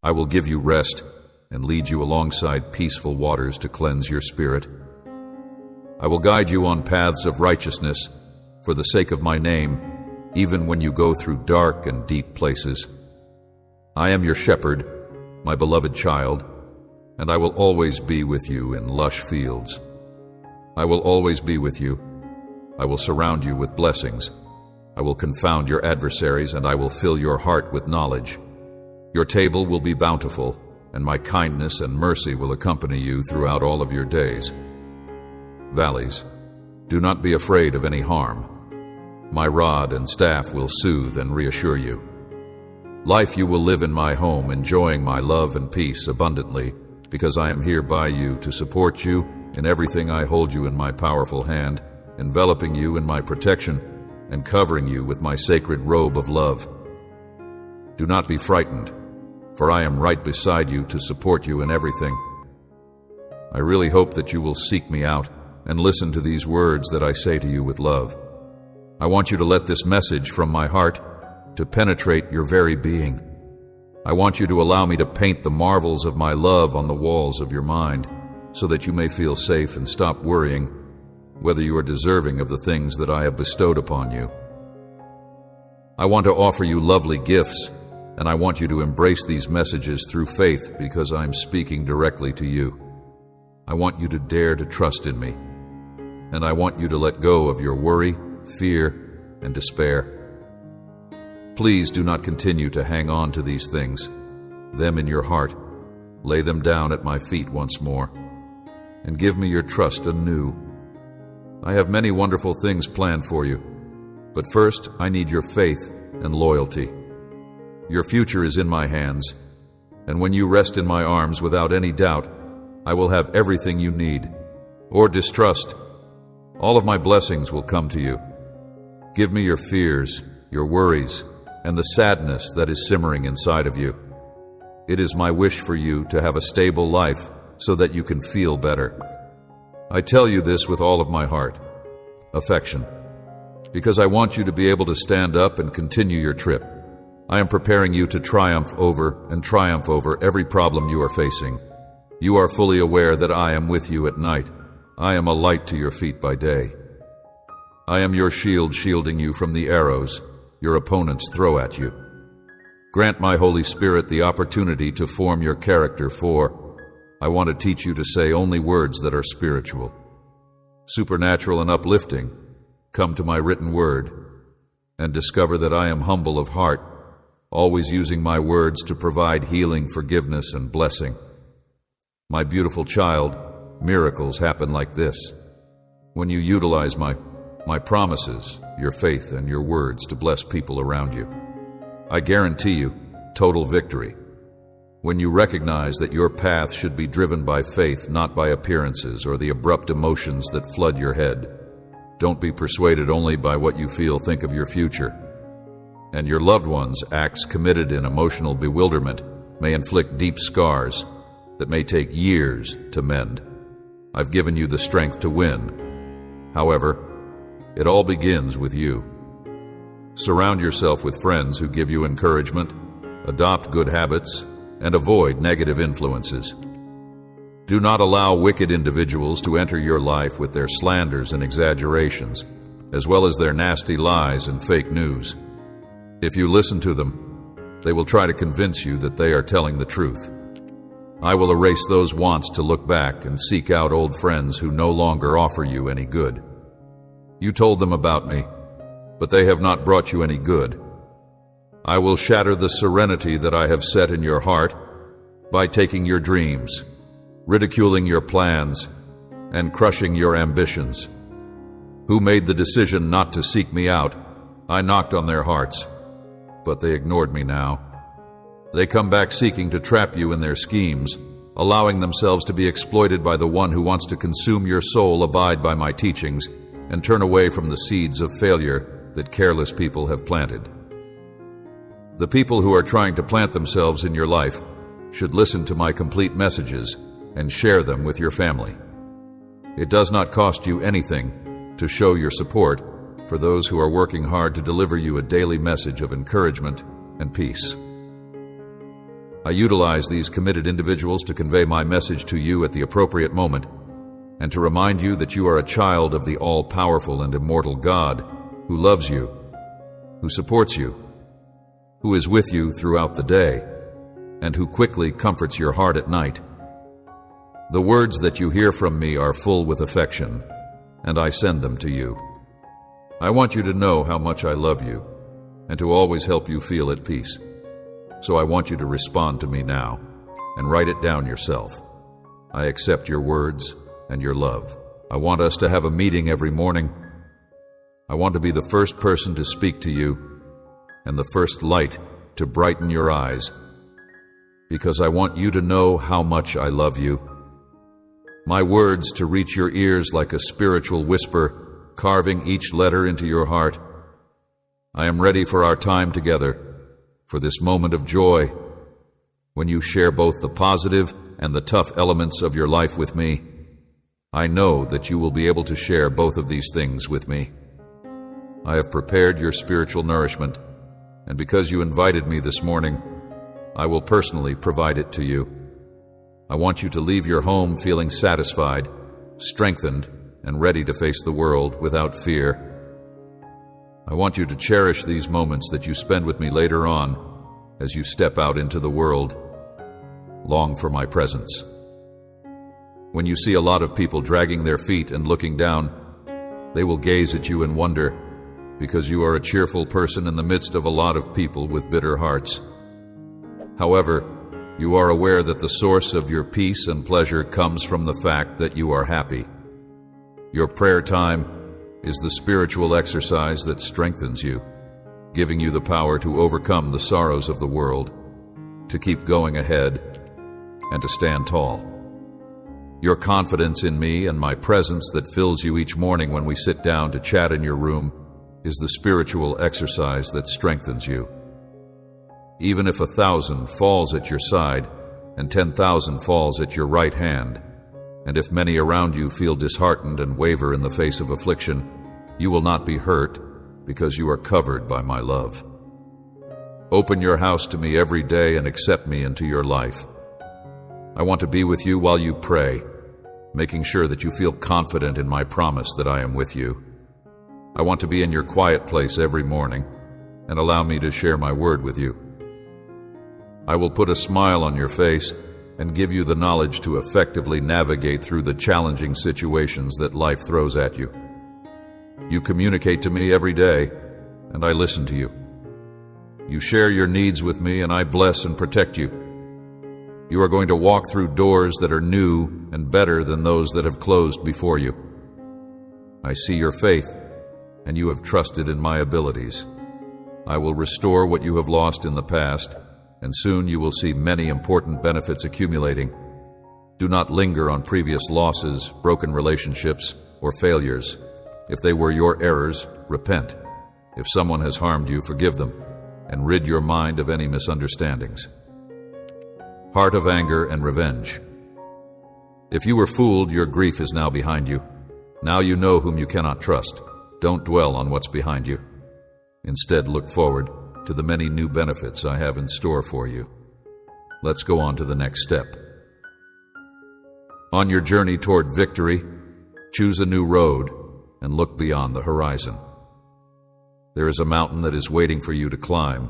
I will give you rest and lead you alongside peaceful waters to cleanse your spirit. I will guide you on paths of righteousness for the sake of my name, even when you go through dark and deep places. I am your shepherd, my beloved child, and I will always be with you in lush fields. I will always be with you. I will surround you with blessings. I will confound your adversaries, and I will fill your heart with knowledge. Your table will be bountiful, and my kindness and mercy will accompany you throughout all of your days. Valleys, do not be afraid of any harm. My rod and staff will soothe and reassure you. Life you will live in my home, enjoying my love and peace abundantly, because I am here by you to support you in everything. I hold you in my powerful hand, enveloping you in my protection and covering you with my sacred robe of love. Do not be frightened, for I am right beside you to support you in everything. I really hope that you will seek me out and listen to these words that I say to you with love. I want you to let this message from my heart to penetrate your very being. I want you to allow me to paint the marvels of my love on the walls of your mind, so that you may feel safe and stop worrying whether you are deserving of the things that I have bestowed upon you. I want to offer you lovely gifts, and I want you to embrace these messages through faith because I am speaking directly to you. I want you to dare to trust in me, and I want you to let go of your worry, fear, and despair. Please do not continue to hang on to these things, them in your heart. Lay them down at my feet once more, and give me your trust anew. I have many wonderful things planned for you, but first I need your faith and loyalty. Your future is in my hands, and when you rest in my arms without any doubt, I will have everything you need, or distrust. All of my blessings will come to you. Give me your fears, your worries, and the sadness that is simmering inside of you. It is my wish for you to have a stable life so that you can feel better. I tell you this with all of my heart, affection, because I want you to be able to stand up and continue your trip. I am preparing you to triumph over every problem you are facing. You are fully aware that I am with you at night. I am a light to your feet by day. I am your shield, shielding you from the arrows your opponents throw at you. Grant my Holy Spirit the opportunity to form your character, for I want to teach you to say only words that are spiritual, supernatural, and uplifting. Come to my written word and discover that I am humble of heart, always using my words to provide healing, forgiveness, and blessing. My beautiful child, miracles happen like this when you utilize my promises, your faith, and your words to bless people around you. I guarantee you total victory when you recognize that your path should be driven by faith, not by appearances or the abrupt emotions that flood your head. Don't be persuaded only by what you think of your future. And your loved ones' acts committed in emotional bewilderment may inflict deep scars that may take years to mend. I've given you the strength to win. However, it all begins with you. Surround yourself with friends who give you encouragement, adopt good habits, and avoid negative influences. Do not allow wicked individuals to enter your life with their slanders and exaggerations, as well as their nasty lies and fake news. If you listen to them, they will try to convince you that they are telling the truth. I will erase those wants to look back and seek out old friends who no longer offer you any good. You told them about me, but they have not brought you any good. I will shatter the serenity that I have set in your heart by taking your dreams, ridiculing your plans, and crushing your ambitions. Who made the decision not to seek me out? I knocked on their hearts, but they ignored me now. They come back seeking to trap you in their schemes, allowing themselves to be exploited by the one who wants to consume your soul. Abide by my teachings and turn away from the seeds of failure that careless people have planted. The people who are trying to plant themselves in your life should listen to my complete messages and share them with your family. It does not cost you anything to show your support for those who are working hard to deliver you a daily message of encouragement and peace. I utilize these committed individuals to convey my message to you at the appropriate moment and to remind you that you are a child of the all-powerful and immortal God who loves you, who supports you, who is with you throughout the day, and who quickly comforts your heart at night. The words that you hear from me are full with affection, and I send them to you. I want you to know how much I love you, and to always help you feel at peace. So I want you to respond to me now, and write it down yourself. I accept your words and your love. I want us to have a meeting every morning. I want to be the first person to speak to you, and the first light to brighten your eyes, because I want you to know how much I love you. My words to reach your ears like a spiritual whisper, carving each letter into your heart. I am ready for our time together, for this moment of joy, when you share both the positive and the tough elements of your life with me. I know that you will be able to share both of these things with me. I have prepared your spiritual nourishment, and because you invited me this morning, I will personally provide it to you. I want you to leave your home feeling satisfied, strengthened, and ready to face the world without fear. I want you to cherish these moments that you spend with me later on as you step out into the world. Long for my presence. When you see a lot of people dragging their feet and looking down, they will gaze at you in wonder, because you are a cheerful person in the midst of a lot of people with bitter hearts. However, you are aware that the source of your peace and pleasure comes from the fact that you are happy. Your prayer time is the spiritual exercise that strengthens you, giving you the power to overcome the sorrows of the world, to keep going ahead, and to stand tall. Your confidence in me and my presence that fills you each morning when we sit down to chat in your room is the spiritual exercise that strengthens you. Even if 1,000 falls at your side and 10,000 falls at your right hand, and if many around you feel disheartened and waver in the face of affliction, you will not be hurt because you are covered by my love. Open your house to me every day and accept me into your life. I want to be with you while you pray, making sure that you feel confident in my promise that I am with you. I want to be in your quiet place every morning and allow me to share my word with you. I will put a smile on your face and give you the knowledge to effectively navigate through the challenging situations that life throws at you. You communicate to me every day, and I listen to you. You share your needs with me, and I bless and protect you. You are going to walk through doors that are new and better than those that have closed before you. I see your faith, and you have trusted in my abilities. I will restore what you have lost in the past, and soon you will see many important benefits accumulating. Do not linger on previous losses, broken relationships, or failures. If they were your errors, repent. If someone has harmed you, forgive them, and rid your mind of any misunderstandings. Heart of anger and revenge. If you were fooled, your grief is now behind you. Now you know whom you cannot trust. Don't dwell on what's behind you. Instead, look forward to the many new benefits I have in store for you. Let's go on to the next step. On your journey toward victory, choose a new road and look beyond the horizon. There is a mountain that is waiting for you to climb,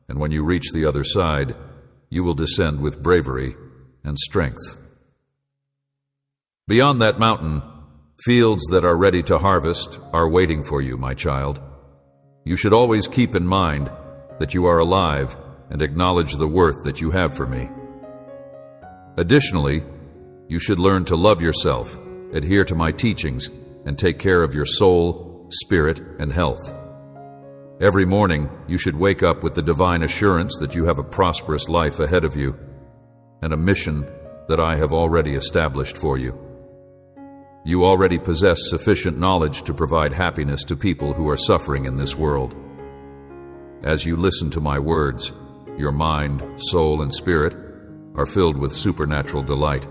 and when you reach the other side, you will descend with bravery and strength. Beyond that mountain, fields that are ready to harvest are waiting for you, my child. You should always keep in mind that you are alive and acknowledge the worth that you have for me. Additionally, you should learn to love yourself, adhere to my teachings, and take care of your soul, spirit, and health. Every morning, you should wake up with the divine assurance that you have a prosperous life ahead of you and a mission that I have already established for you. You already possess sufficient knowledge to provide happiness to people who are suffering in this world. As you listen to my words, your mind, soul, and spirit are filled with supernatural delight.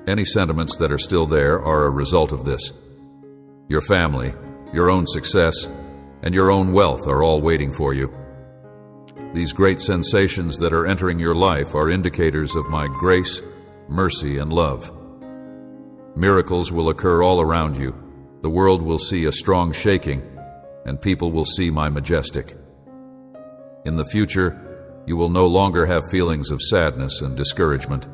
Any sentiments that are still there are a result of this. Your family, your own success, and your own wealth are all waiting for you. These great sensations that are entering your life are indicators of my grace, mercy, and love. Miracles will occur all around you. The world will see a strong shaking, and people will see my majestic. In the future, you will no longer have feelings of sadness and discouragement.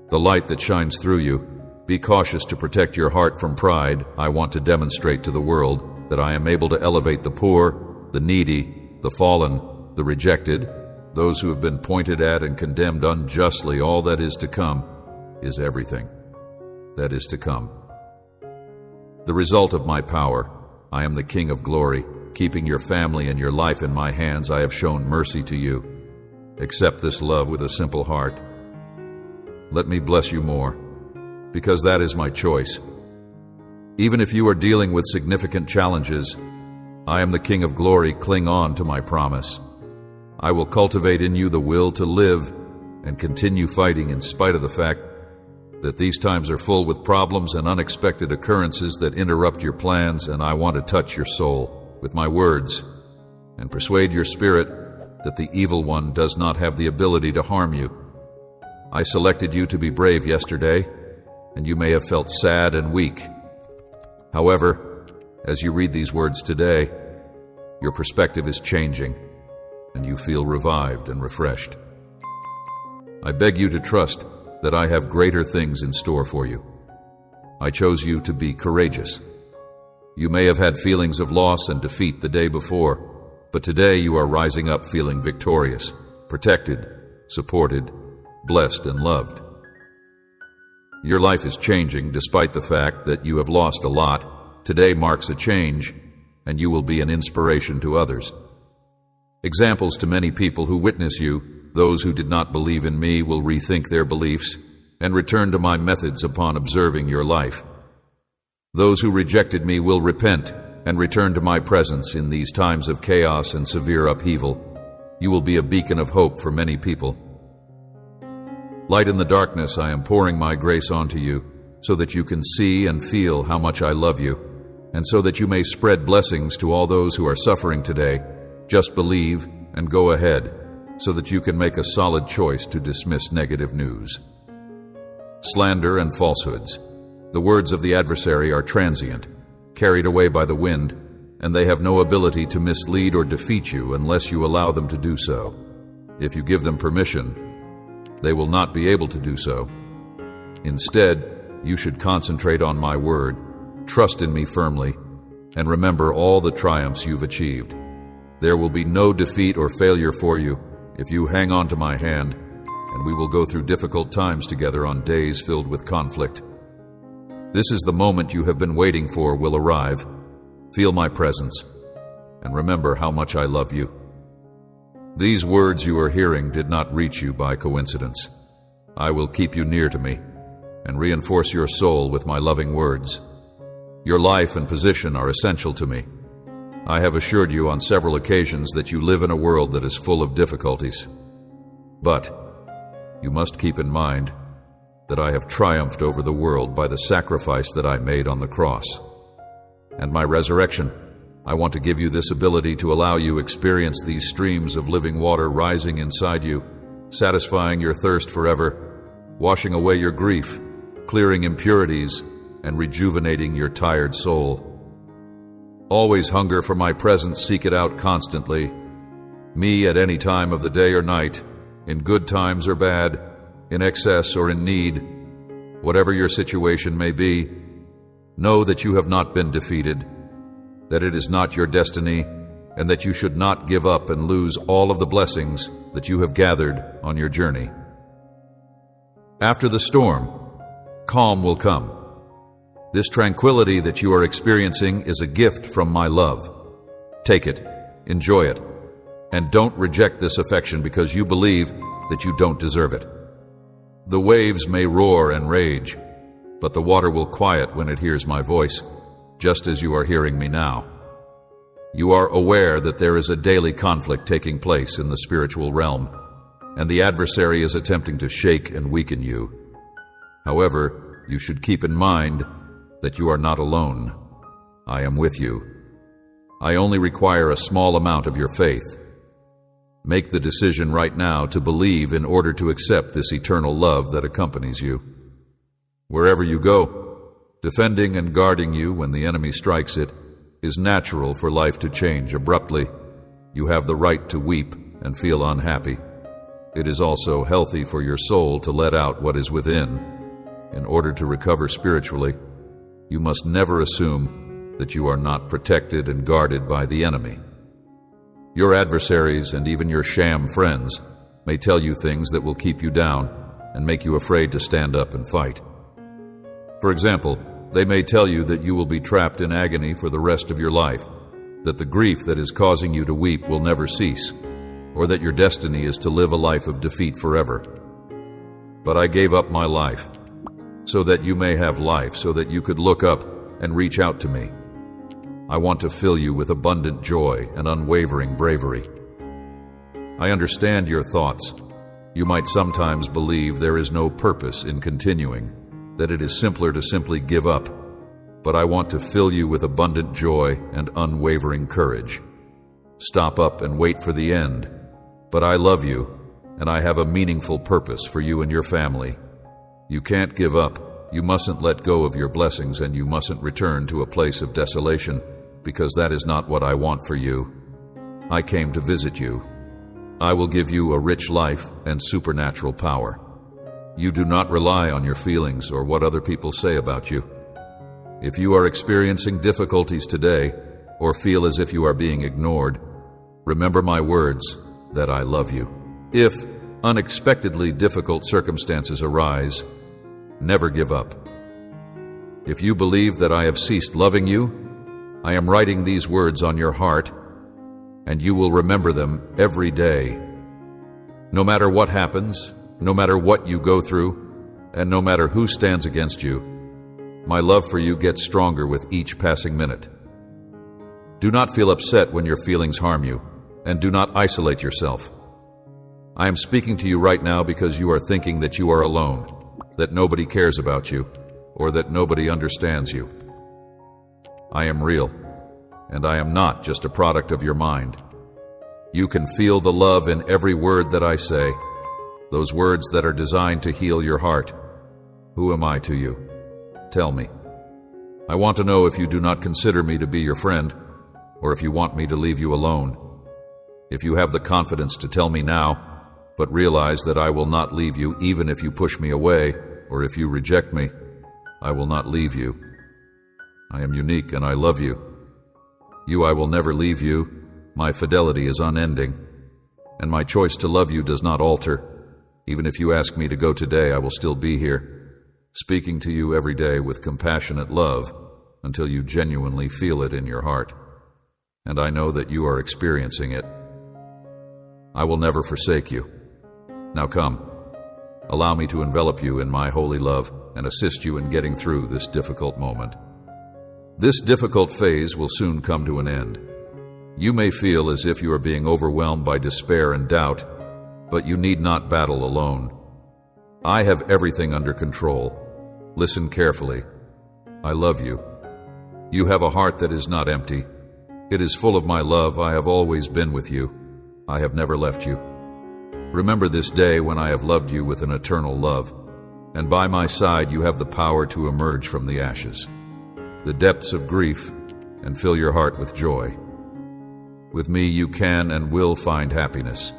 The light that shines through you, be cautious to protect your heart from pride. I want to demonstrate to the world that I am able to elevate the poor, the needy, the fallen, the rejected, those who have been pointed at and condemned unjustly. All that is to come is everything that is to come. The result of my power, I am the King of glory, keeping your family and your life in my hands. I have shown mercy to you. Accept this love with a simple heart. Let me bless you more, because that is my choice. Even if you are dealing with significant challenges, I am the King of glory. Cling on to my promise. I will cultivate in you the will to live and continue fighting in spite of the fact that these times are full with problems and unexpected occurrences that interrupt your plans, and I want to touch your soul with my words and persuade your spirit that the evil one does not have the ability to harm you. I selected you to be brave yesterday, and you may have felt sad and weak. However, as you read these words today, your perspective is changing, and you feel revived and refreshed. I beg you to trust that I have greater things in store for you. I chose you to be courageous. You may have had feelings of loss and defeat the day before, but today you are rising up feeling victorious, protected, supported, blessed, and loved. Your life is changing despite the fact that you have lost a lot. Today marks a change, and you will be an inspiration to others. Examples to many people who witness you. Those who did not believe in me will rethink their beliefs and return to my methods upon observing your life. Those who rejected me will repent and return to my presence in these times of chaos and severe upheaval. You will be a beacon of hope for many people. Light in the darkness, I am pouring my grace onto you so that you can see and feel how much I love you, and so that you may spread blessings to all those who are suffering today. Just believe and go ahead, so that you can make a solid choice to dismiss negative news. Slander and falsehoods. The words of the adversary are transient, carried away by the wind, and they have no ability to mislead or defeat you unless you allow them to do so. If you give them permission, they will not be able to do so. Instead, you should concentrate on my word, trust in me firmly, and remember all the triumphs you've achieved. There will be no defeat or failure for you if you hang on to my hand, and we will go through difficult times together on days filled with conflict. This is the moment you have been waiting for will arrive. Feel my presence, and remember how much I love you. These words you are hearing did not reach you by coincidence. I will keep you near to me and reinforce your soul with my loving words. Your life and position are essential to me. I have assured you on several occasions that you live in a world that is full of difficulties. But you must keep in mind that I have triumphed over the world by the sacrifice that I made on the cross. And my resurrection, I want to give you this ability to allow you experience these streams of living water rising inside you, satisfying your thirst forever, washing away your grief, clearing impurities, and rejuvenating your tired soul. Always hunger for my presence, seek it out constantly. Me at any time of the day or night, in good times or bad, in excess or in need. Whatever your situation may be, know that you have not been defeated, that it is not your destiny, and that you should not give up and lose all of the blessings that you have gathered on your journey. After the storm, calm will come. This tranquility that you are experiencing is a gift from my love. Take it, enjoy it, and don't reject this affection because you believe that you don't deserve it. The waves may roar and rage, but the water will quiet when it hears my voice, just as you are hearing me now. You are aware that there is a daily conflict taking place in the spiritual realm, and the adversary is attempting to shake and weaken you. However, you should keep in mind that you are not alone. I am with you. I only require a small amount of your faith. Make the decision right now to believe in order to accept this eternal love that accompanies you. Wherever you go, defending and guarding you when the enemy strikes it is natural for life to change abruptly. You have the right to weep and feel unhappy. It is also healthy for your soul to let out what is within. In order to recover spiritually, you must never assume that you are not protected and guarded by the enemy. Your adversaries and even your sham friends may tell you things that will keep you down and make you afraid to stand up and fight. For example, they may tell you that you will be trapped in agony for the rest of your life, that the grief that is causing you to weep will never cease, or that your destiny is to live a life of defeat forever. But I gave up my life so that you may have life, so that you could look up and reach out to me. I want to fill you with abundant joy and unwavering bravery. I understand your thoughts. You might sometimes believe there is no purpose in continuing, that it is simpler to simply give up. But I want to fill you with abundant joy and unwavering courage. Stop up and wait for the end. But I love you, and I have a meaningful purpose for you and your family. You can't give up. You mustn't let go of your blessings, and you mustn't return to a place of desolation, because that is not what I want for you. I came to visit you. I will give you a rich life and supernatural power. You do not rely on your feelings or what other people say about you. If you are experiencing difficulties today, or feel as if you are being ignored, remember my words that I love you. If unexpectedly difficult circumstances arise, never give up. If you believe that I have ceased loving you, I am writing these words on your heart, and you will remember them every day. No matter what happens, no matter what you go through, and no matter who stands against you, my love for you gets stronger with each passing minute. Do not feel upset when your feelings harm you, and do not isolate yourself. I am speaking to you right now because you are thinking that you are alone, that nobody cares about you, or that nobody understands you. I am real, and I am not just a product of your mind. You can feel the love in every word that I say, those words that are designed to heal your heart. Who am I to you? Tell me. I want to know if you do not consider me to be your friend, or if you want me to leave you alone. If you have the confidence to tell me now, but realize that I will not leave you even if you push me away, or if you reject me, I will not leave you. I am unique and I love you. I will never leave you. My fidelity is unending, and my choice to love you does not alter. Even if you ask me to go today, I will still be here, speaking to you every day with compassionate love until you genuinely feel it in your heart. And I know that you are experiencing it. I will never forsake you. Now come, allow me to envelop you in my holy love and assist you in getting through this difficult moment. This difficult phase will soon come to an end. You may feel as if you are being overwhelmed by despair and doubt, but you need not battle alone. I have everything under control. Listen carefully. I love you. You have a heart that is not empty. It is full of my love. I have always been with you. I have never left you. Remember this day when I have loved you with an eternal love, and by my side you have the power to emerge from the ashes, the depths of grief, and fill your heart with joy. With me you can and will find happiness.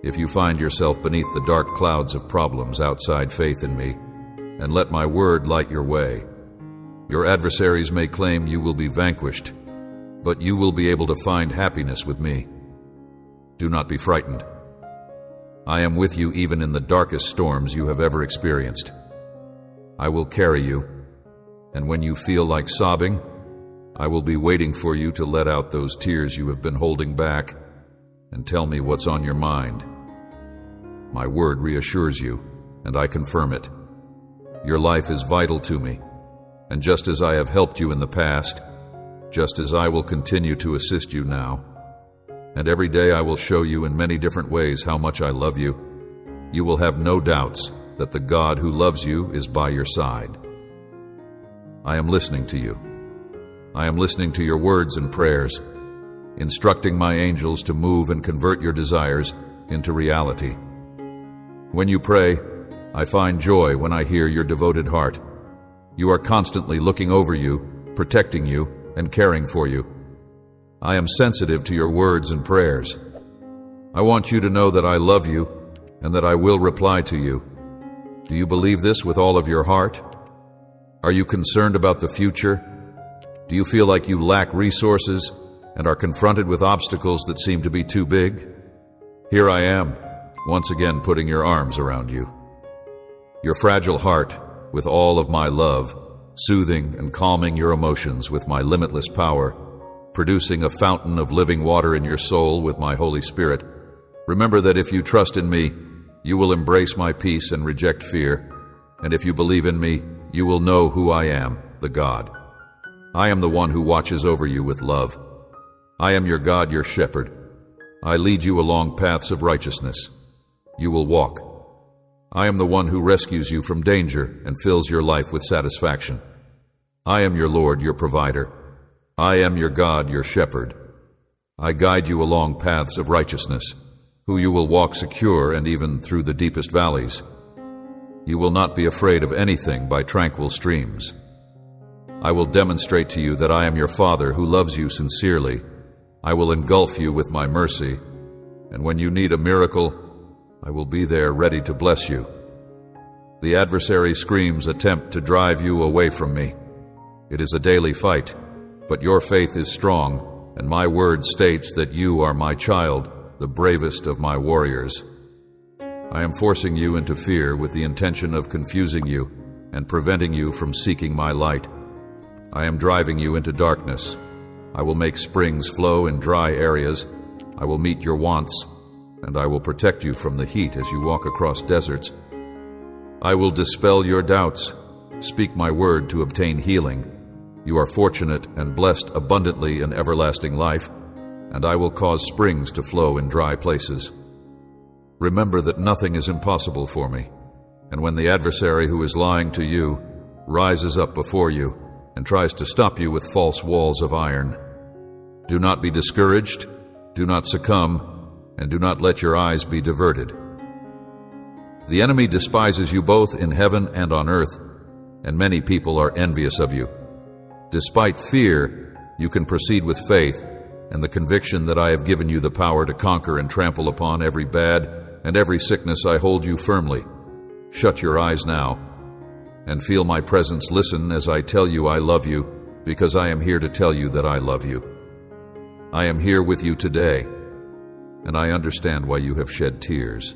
If you find yourself beneath the dark clouds of problems outside faith in me, and let my word light your way. Your adversaries may claim you will be vanquished, but you will be able to find happiness with me. Do not be frightened. I am with you even in the darkest storms you have ever experienced. I will carry you, and when you feel like sobbing, I will be waiting for you to let out those tears you have been holding back and tell me what's on your mind. My word reassures you, and I confirm it. Your life is vital to me, and just as I have helped you in the past, just as I will continue to assist you now, and every day I will show you in many different ways how much I love you, you will have no doubts that the God who loves you is by your side. I am listening to you. I am listening to your words and prayers. instructing my angels to move and convert your desires into reality. When you pray, I find joy when I hear your devoted heart. You are constantly looking over you, protecting you, and caring for you. I am sensitive to your words and prayers. I want you to know that I love you and that I will reply to you. Do you believe this with all of your heart? Are you concerned about the future? Do you feel like you lack resources and are confronted with obstacles that seem to be too big? Here I am, once again putting your arms around you. Your fragile heart, with all of my love, soothing and calming your emotions with my limitless power, producing a fountain of living water in your soul with my Holy Spirit. Remember that if you trust in me, you will embrace my peace and reject fear. And if you believe in me, you will know who I am, the God. I am the one who watches over you with love. I am your God, your shepherd. I lead you along paths of righteousness. You will walk. I am the one who rescues you from danger and fills your life with satisfaction. I am your Lord, your provider. I am your God, your shepherd. I guide you along paths of righteousness, who you will walk secure and even through the deepest valleys. You will not be afraid of anything by tranquil streams. I will demonstrate to you that I am your Father who loves you sincerely. I will engulf you with my mercy, and when you need a miracle, I will be there ready to bless you. The adversary's screams attempt to drive you away from me. It is a daily fight, but your faith is strong, and my word states that you are my child, the bravest of my warriors. I am forcing you into fear with the intention of confusing you and preventing you from seeking my light. I am driving you into darkness. I will make springs flow in dry areas. I will meet your wants, and I will protect you from the heat as you walk across deserts. I will dispel your doubts. Speak my word to obtain healing. You are fortunate and blessed abundantly in everlasting life, and I will cause springs to flow in dry places. Remember that nothing is impossible for me, and when the adversary who is lying to you rises up before you and tries to stop you with false walls of iron, do not be discouraged, do not succumb, and do not let your eyes be diverted. The enemy despises you both in heaven and on earth, and many people are envious of you. Despite fear, you can proceed with faith and the conviction that I have given you the power to conquer and trample upon every bad and every sickness. I hold you firmly. Shut your eyes now and feel my presence. Listen as I tell you I love you, because I am here to tell you that I love you. I am here with you today, and I understand why you have shed tears.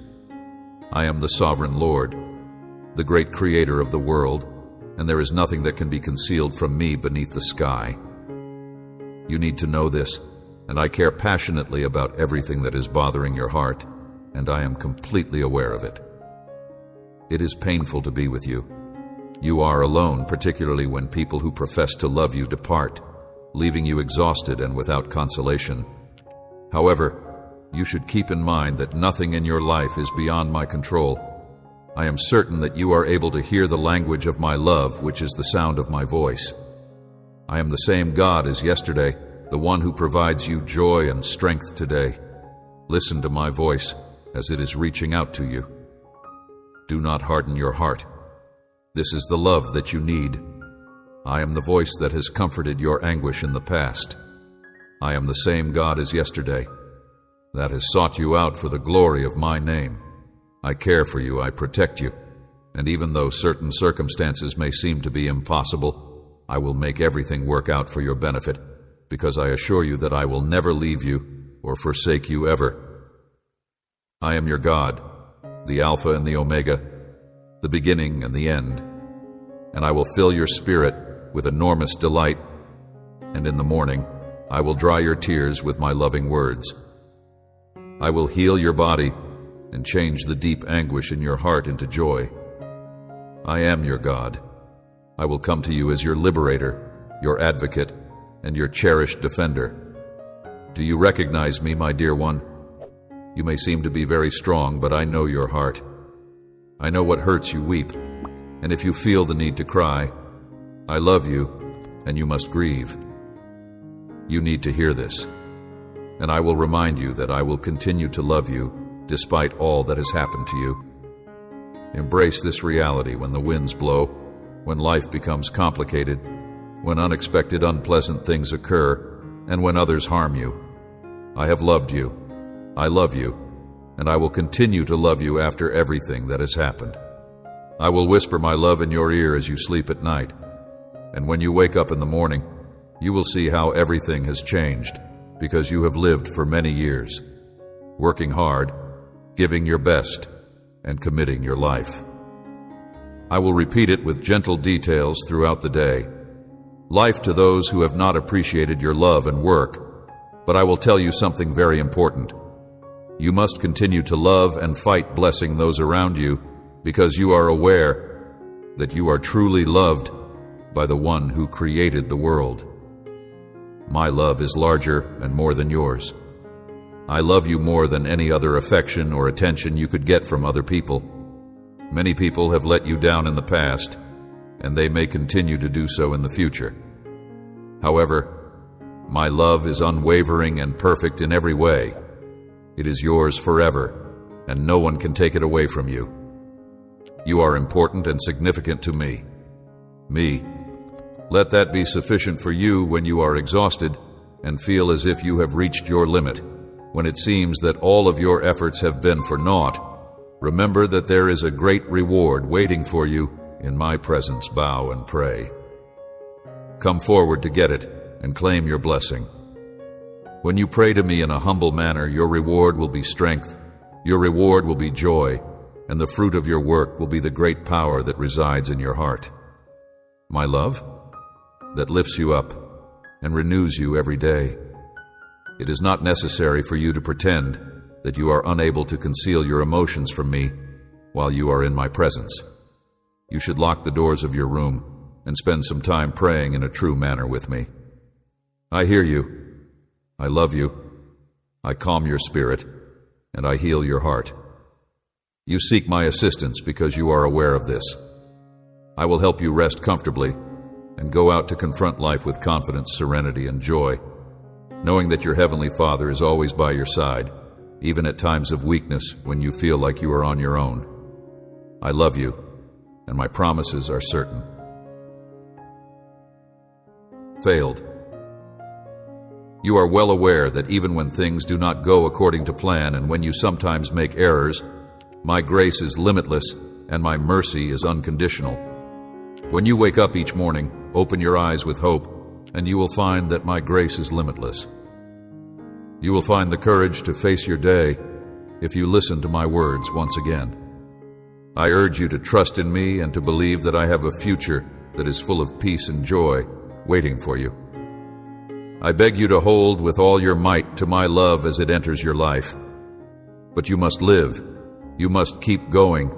I am the sovereign Lord, the great creator of the world, and there is nothing that can be concealed from me beneath the sky. You need to know this, and I care passionately about everything that is bothering your heart, and I am completely aware of it. It is painful to be with you. You are alone, particularly when people who profess to love you depart, leaving you exhausted and without consolation. However, you should keep in mind that nothing in your life is beyond my control. I am certain that you are able to hear the language of my love, which is the sound of my voice. I am the same God as yesterday, the one who provides you joy and strength today. Listen to my voice as it is reaching out to you. Do not harden your heart. This is the love that you need. I am the voice that has comforted your anguish in the past. I am the same God as yesterday, that has sought you out for the glory of my name. I care for you, I protect you, and even though certain circumstances may seem to be impossible, I will make everything work out for your benefit, because I assure you that I will never leave you or forsake you ever. I am your God, the Alpha and the Omega, the beginning and the end, and I will fill your spirit with enormous delight, and in the morning I will dry your tears with my loving words. I will heal your body and change the deep anguish in your heart into joy. I am your God. I will come to you as your liberator, your advocate, and your cherished defender. Do you recognize me, my dear one? You may seem to be very strong, but I know your heart. I know what hurts you weep, and if you feel the need to cry, I love you, and you must grieve. You need to hear this. and I will remind you that I will continue to love you despite all that has happened to you. Embrace this reality when the winds blow, when life becomes complicated, when unexpected unpleasant things occur, and when others harm you. I have loved you. I love you, and I will continue to love you after everything that has happened. I will whisper my love in your ear as you sleep at night, and when you wake up in the morning, you will see how everything has changed because you have lived for many years, working hard, giving your best, and committing your life. I will repeat it with gentle details throughout the day. Life to those who have not appreciated your love and work, but I will tell you something very important. You must continue to love and fight blessing those around you because you are aware that you are truly loved by the one who created the world. My love is larger and more than yours. I love you more than any other affection or attention you could get from other people. Many people have let you down in the past, and they may continue to do so in the future. However, my love is unwavering and perfect in every way. It is yours forever, and no one can take it away from you. You are important and significant to me. Let that be sufficient for you when you are exhausted and feel as if you have reached your limit, when it seems that all of your efforts have been for naught. Remember that there is a great reward waiting for you in my presence. Bow and pray. Come forward to get it and claim your blessing. When you pray to me in a humble manner, your reward will be strength, your reward will be joy, and the fruit of your work will be the great power that resides in your heart. My love, that lifts you up and renews you every day. It is not necessary for you to pretend that you are unable to conceal your emotions from me while you are in my presence. You should lock the doors of your room and spend some time praying in a true manner with me. I hear you. I love you. I calm your spirit, and I heal your heart. You seek my assistance because you are aware of this. I will help you rest comfortably and go out to confront life with confidence, serenity, and joy, knowing that your Heavenly Father is always by your side, even at times of weakness when you feel like you are on your own. I love you, and my promises are certain. Failed. You are well aware that even when things do not go according to plan and when you sometimes make errors, my grace is limitless and my mercy is unconditional. When you wake up each morning, open your eyes with hope, and you will find that my grace is limitless. You will find the courage to face your day if you listen to my words once again. I urge you to trust in me and to believe that I have a future that is full of peace and joy waiting for you. I beg you to hold with all your might to my love as it enters your life. But you must live. You must keep going.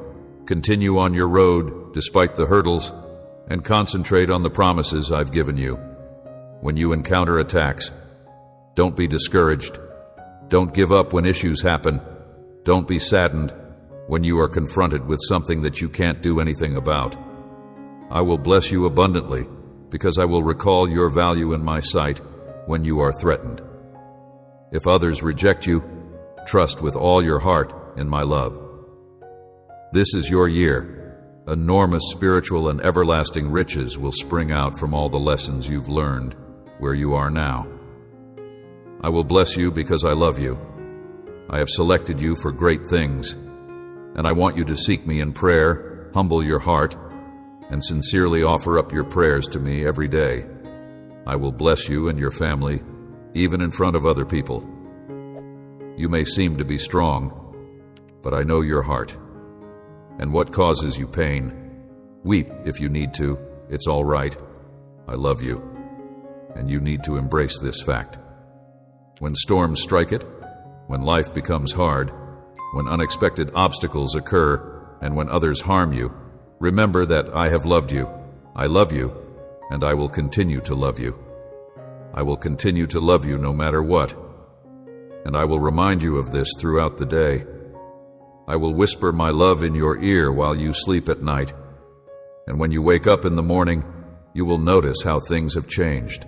Continue on your road despite the hurdles and concentrate on the promises I've given you. When you encounter attacks, don't be discouraged. Don't give up when issues happen. Don't be saddened when you are confronted with something that you can't do anything about. I will bless you abundantly because I will recall your value in my sight when you are threatened. If others reject you, trust with all your heart in my love. This is your year. Enormous spiritual and everlasting riches will spring out from all the lessons you've learned where you are now. I will bless you because I love you. I have selected you for great things, and I want you to seek me in prayer, humble your heart, and sincerely offer up your prayers to me every day. I will bless you and your family, even in front of other people. You may seem to be strong, but I know your heart. And what causes you pain? Weep if you need to. It's all right. I love you, and you need to embrace this fact. When storms strike it, when life becomes hard, when unexpected obstacles occur, and when others harm you, remember that I have loved you. I love you, and I will continue to love you. I will continue to love you no matter what, and I will remind you of this throughout the day. I will whisper my love in your ear while you sleep at night, and when you wake up in the morning, you will notice how things have changed.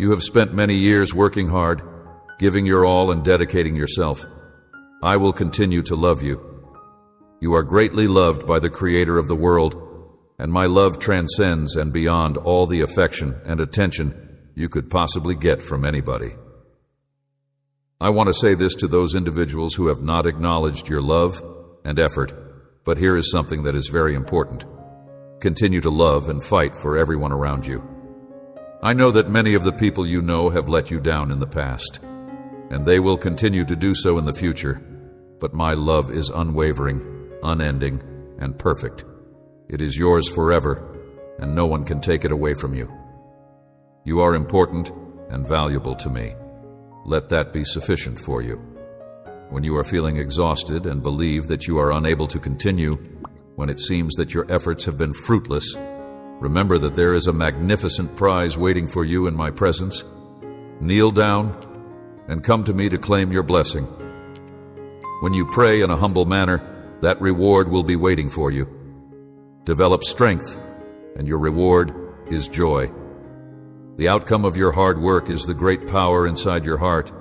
You have spent many years working hard, giving your all and dedicating yourself. I will continue to love you. You are greatly loved by the Creator of the world, and my love transcends and beyond all the affection and attention you could possibly get from anybody. I want to say this to those individuals who have not acknowledged your love and effort, but here is something that is very important. Continue to love and fight for everyone around you. I know that many of the people you know have let you down in the past, and they will continue to do so in the future, but my love is unwavering, unending, and perfect. It is yours forever, and no one can take it away from you. You are important and valuable to me. Let that be sufficient for you. When you are feeling exhausted and believe that you are unable to continue, when it seems that your efforts have been fruitless, remember that there is a magnificent prize waiting for you in my presence. Kneel down and come to me to claim your blessing. When you pray in a humble manner, that reward will be waiting for you. Develop strength, and your reward is joy. The outcome of your hard work is the great power inside your heart,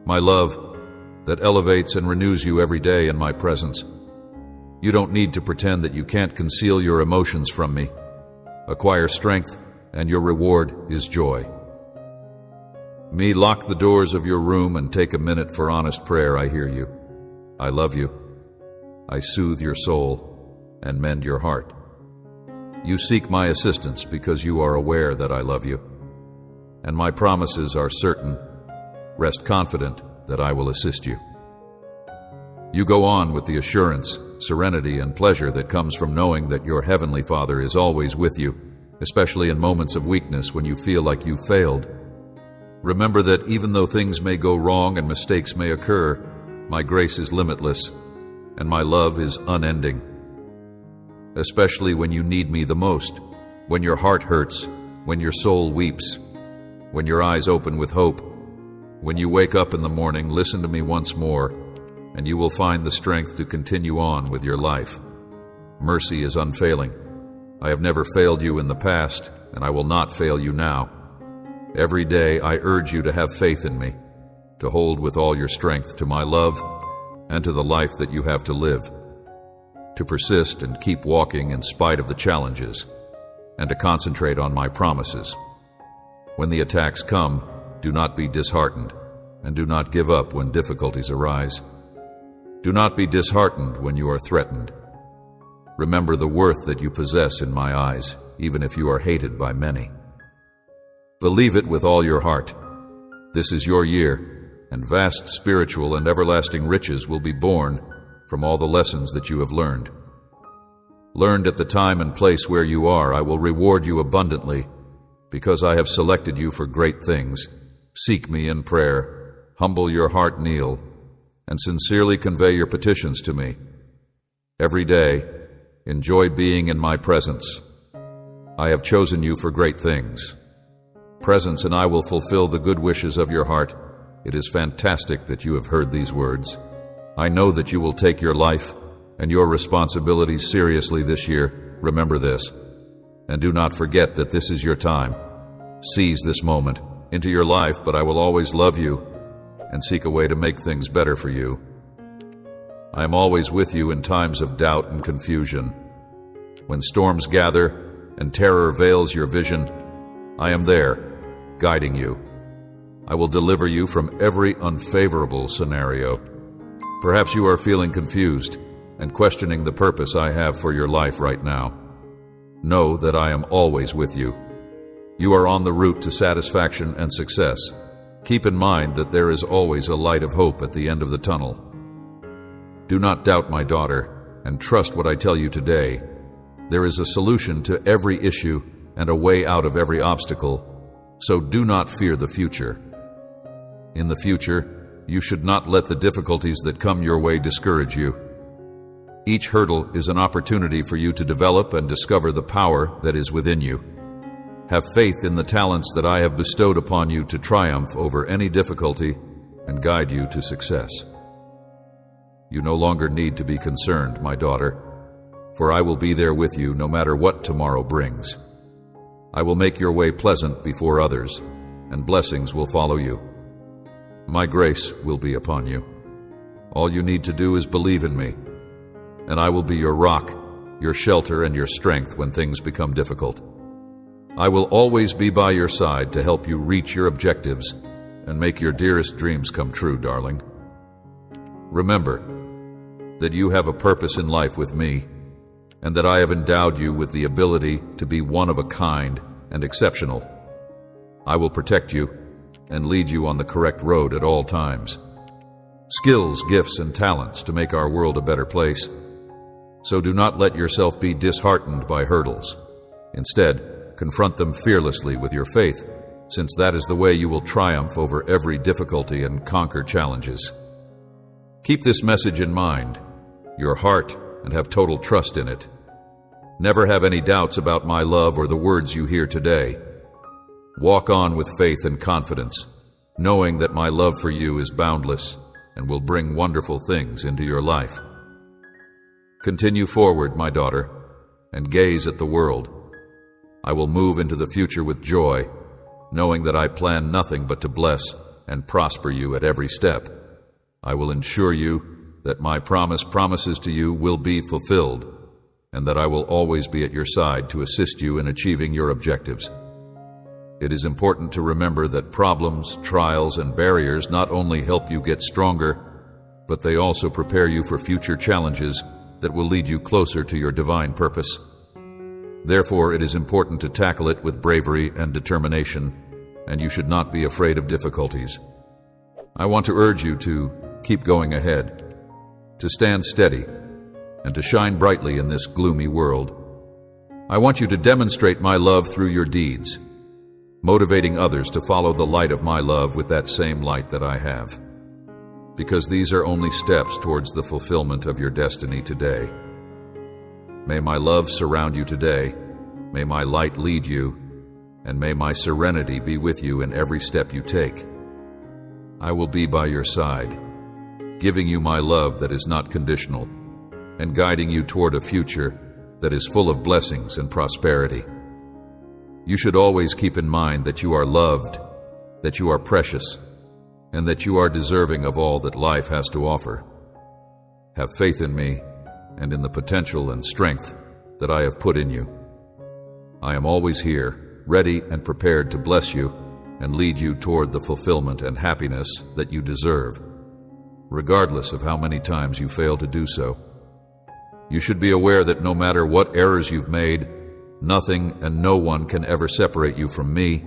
my love, that elevates and renews you every day in my presence. You don't need to pretend that you can't conceal your emotions from me. Acquire strength, and your reward is joy. Me, lock the doors of your room and take a minute for honest prayer. I hear you. I love you. I soothe your soul and mend your heart. You seek my assistance because you are aware that I love you, and my promises are certain. Rest confident that I will assist you. You go on with the assurance, serenity, and pleasure that comes from knowing that your Heavenly Father is always with you, especially in moments of weakness when you feel like you failed. Remember that even though things may go wrong and mistakes may occur, my grace is limitless, and my love is unending. Especially when you need me the most, when your heart hurts, when your soul weeps, when your eyes open with hope. When you wake up in the morning, listen to me once more, and you will find the strength to continue on with your life. Mercy is unfailing. I have never failed you in the past, and I will not fail you now. Every day I urge you to have faith in me, to hold with all your strength to my love and to the life that you have to live, to persist and keep walking in spite of the challenges, and to concentrate on my promises. When the attacks come, do not be disheartened, and do not give up when difficulties arise. Do not be disheartened when you are threatened. Remember the worth that you possess in my eyes, even if you are hated by many. Believe it with all your heart. This is your year, and vast spiritual and everlasting riches will be born from all the lessons that you have learned. Learned at the time and place where you are, I will reward you abundantly, because I have selected you for great things. Seek me in prayer, humble your heart, kneel, and sincerely convey your petitions to me. Every day, enjoy being in my presence. I have chosen you for great things. Presence, and I will fulfill the good wishes of your heart. It is fantastic that you have heard these words. I know that you will take your life and your responsibilities seriously this year. Remember this, and do not forget that this is your time. Seize this moment into your life, but I will always love you and seek a way to make things better for you. I am always with you in times of doubt and confusion. When storms gather and terror veils your vision, I am there, guiding you. I will deliver you from every unfavorable scenario. Perhaps you are feeling confused and questioning the purpose I have for your life right now. Know that I am always with you. You are on the route to satisfaction and success. Keep in mind that there is always a light of hope at the end of the tunnel. Do not doubt, my daughter, and trust what I tell you today. There is a solution to every issue and a way out of every obstacle, so do not fear the future. In the future, you should not let the difficulties that come your way discourage you. Each hurdle is an opportunity for you to develop and discover the power that is within you. Have faith in the talents that I have bestowed upon you to triumph over any difficulty and guide you to success. You no longer need to be concerned, my daughter, for I will be there with you no matter what tomorrow brings. I will make your way pleasant before others, and blessings will follow you. My grace will be upon you. All you need to do is believe in me, and I will be your rock, your shelter, and your strength when things become difficult. I will always be by your side to help you reach your objectives and make your dearest dreams come true, darling. Remember that you have a purpose in life with me, and that I have endowed you with the ability to be one of a kind and exceptional. I will protect you and lead you on the correct road at all times. Skills, gifts, and talents to make our world a better place. So do not let yourself be disheartened by hurdles. Instead, confront them fearlessly with your faith, since that is the way you will triumph over every difficulty and conquer challenges. Keep this message in mind, your heart, and have total trust in it. Never have any doubts about my love or the words you hear today. Walk on with faith and confidence, knowing that my love for you is boundless and will bring wonderful things into your life. Continue forward, my daughter, and gaze at the world. I will move into the future with joy, knowing that I plan nothing but to bless and prosper you at every step. I will ensure you that my promises to you will be fulfilled, and that I will always be at your side to assist you in achieving your objectives. It is important to remember that problems, trials, and barriers not only help you get stronger, but they also prepare you for future challenges that will lead you closer to your divine purpose. Therefore, it is important to tackle it with bravery and determination, and you should not be afraid of difficulties. I want to urge you to keep going ahead, to stand steady, and to shine brightly in this gloomy world. I want you to demonstrate my love through your deeds, motivating others to follow the light of my love with that same light that I have. Because these are only steps towards the fulfillment of your destiny today. May my love surround you today, may my light lead you, and may my serenity be with you in every step you take. I will be by your side, giving you my love that is not conditional, and guiding you toward a future that is full of blessings and prosperity. You should always keep in mind that you are loved, that you are precious, and that you are deserving of all that life has to offer. Have faith in me and in the potential and strength that I have put in you. I am always here, ready and prepared to bless you and lead you toward the fulfillment and happiness that you deserve, regardless of how many times you fail to do so. You should be aware that no matter what errors you've made, nothing and no one can ever separate you from me,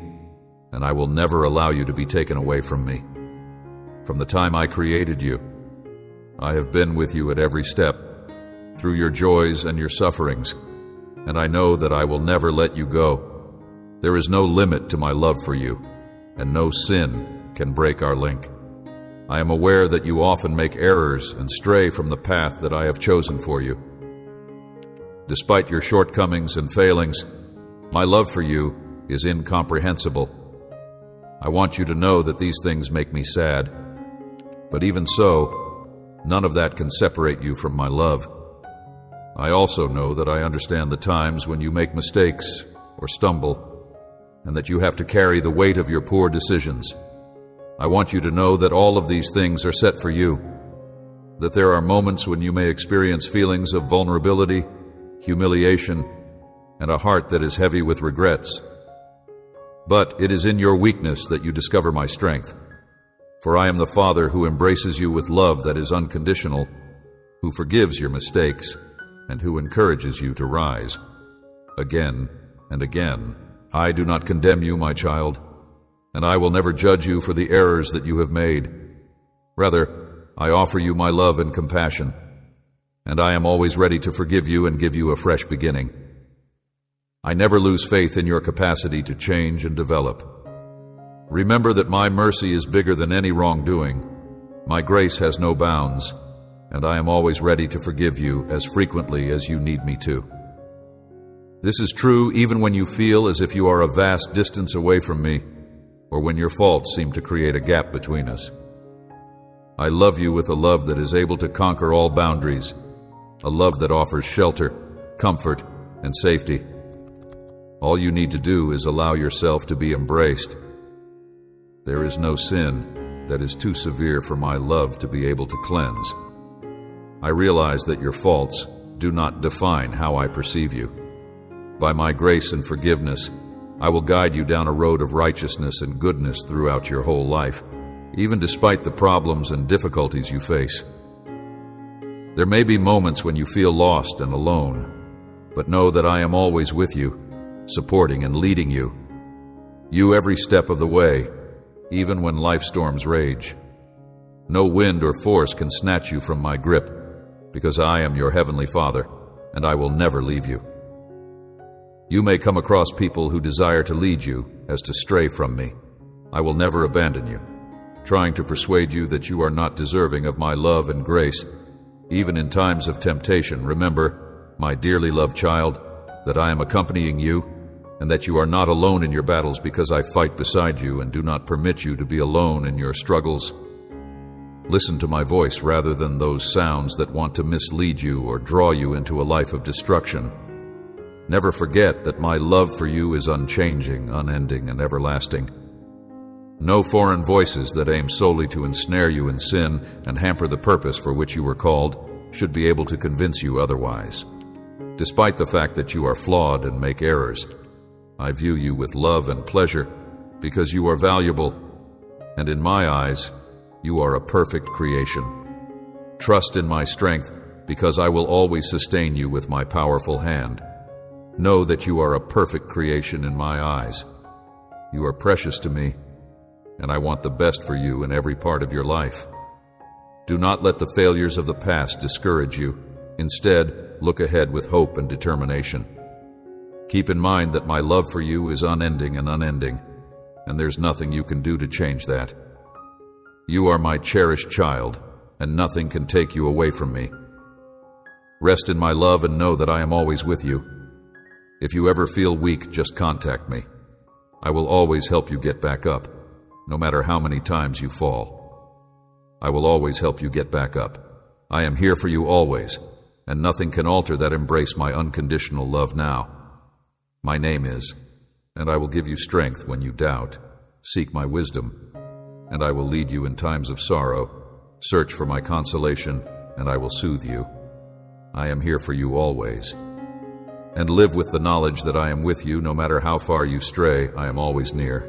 and I will never allow you to be taken away from me. From the time I created you, I have been with you at every step, through your joys and your sufferings, and I know that I will never let you go. There is no limit to my love for you, and no sin can break our link. I am aware that you often make errors and stray from the path that I have chosen for you. Despite your shortcomings and failings, my love for you is incomprehensible. I want you to know that these things make me sad, but even so, none of that can separate you from my love. I also know that I understand the times when you make mistakes or stumble, and that you have to carry the weight of your poor decisions. I want you to know that all of these things are set for you, that there are moments when you may experience feelings of vulnerability, humiliation, and a heart that is heavy with regrets. But it is in your weakness that you discover my strength. For I am the Father who embraces you with love that is unconditional, who forgives your mistakes, and who encourages you to rise. Again and again, I do not condemn you, my child, and I will never judge you for the errors that you have made. Rather, I offer you my love and compassion, and I am always ready to forgive you and give you a fresh beginning. I never lose faith in your capacity to change and develop. Remember that my mercy is bigger than any wrongdoing. My grace has no bounds, and I am always ready to forgive you as frequently as you need me to. This is true even when you feel as if you are a vast distance away from me, or when your faults seem to create a gap between us. I love you with a love that is able to conquer all boundaries, a love that offers shelter, comfort, and safety. All you need to do is allow yourself to be embraced. There is no sin that is too severe for my love to be able to cleanse. I realize that your faults do not define how I perceive you. By my grace and forgiveness, I will guide you down a road of righteousness and goodness throughout your whole life, even despite the problems and difficulties you face. There may be moments when you feel lost and alone, but know that I am always with you, supporting and leading you every step of the way, even when life storms rage. No wind or force can snatch you from my grip, because I am your Heavenly Father, and I will never leave you. You may come across people who desire to lead you as to stray from me. I will never abandon you, trying to persuade you that you are not deserving of my love and grace. Even in times of temptation, remember, my dearly loved child, that I am accompanying you, and that you are not alone in your battles because I fight beside you and do not permit you to be alone in your struggles. Listen to my voice rather than those sounds that want to mislead you or draw you into a life of destruction. Never forget that my love for you is unchanging, unending, and everlasting. No foreign voices that aim solely to ensnare you in sin and hamper the purpose for which you were called should be able to convince you otherwise. Despite the fact that you are flawed and make errors, I view you with love and pleasure because you are valuable, and in my eyes, you are a perfect creation. Trust in my strength because I will always sustain you with my powerful hand. Know that you are a perfect creation in my eyes. You are precious to me, and I want the best for you in every part of your life. Do not let the failures of the past discourage you. Instead, look ahead with hope and determination. Keep in mind that my love for you is unending, and there's nothing you can do to change that. You are my cherished child, and nothing can take you away from me. Rest in my love and know that I am always with you. If you ever feel weak, just contact me. I will always help you get back up, no matter how many times you fall. I will always help you get back up. I am here for you always, and nothing can alter that embrace my unconditional love now. My name is, and I will give you strength when you doubt. Seek my wisdom, and I will lead you in times of sorrow. Search for my consolation, and I will soothe you. I am here for you always. And live with the knowledge that I am with you no matter how far you stray. I am always near,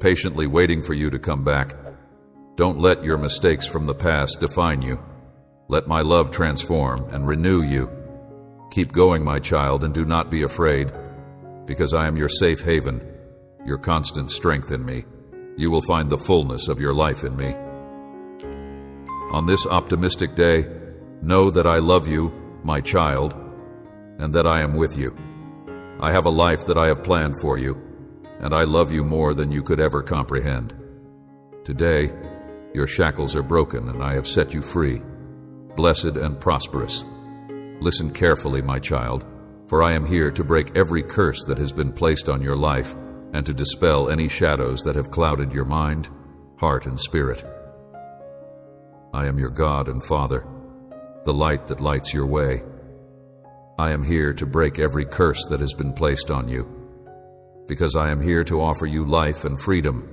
patiently waiting for you to come back. Don't let your mistakes from the past define you. Let my love transform and renew you. Keep going, my child, and do not be afraid, because I am your safe haven, your constant strength in me. You will find the fullness of your life in me. On this optimistic day, know that I love you, my child, and that I am with you. I have a life that I have planned for you, and I love you more than you could ever comprehend. Today, your shackles are broken, and I have set you free, blessed and prosperous. Listen carefully, my child, for I am here to break every curse that has been placed on your life and to dispel any shadows that have clouded your mind, heart, and spirit. I am your God and Father, the light that lights your way. I am here to break every curse that has been placed on you, because I am here to offer you life and freedom.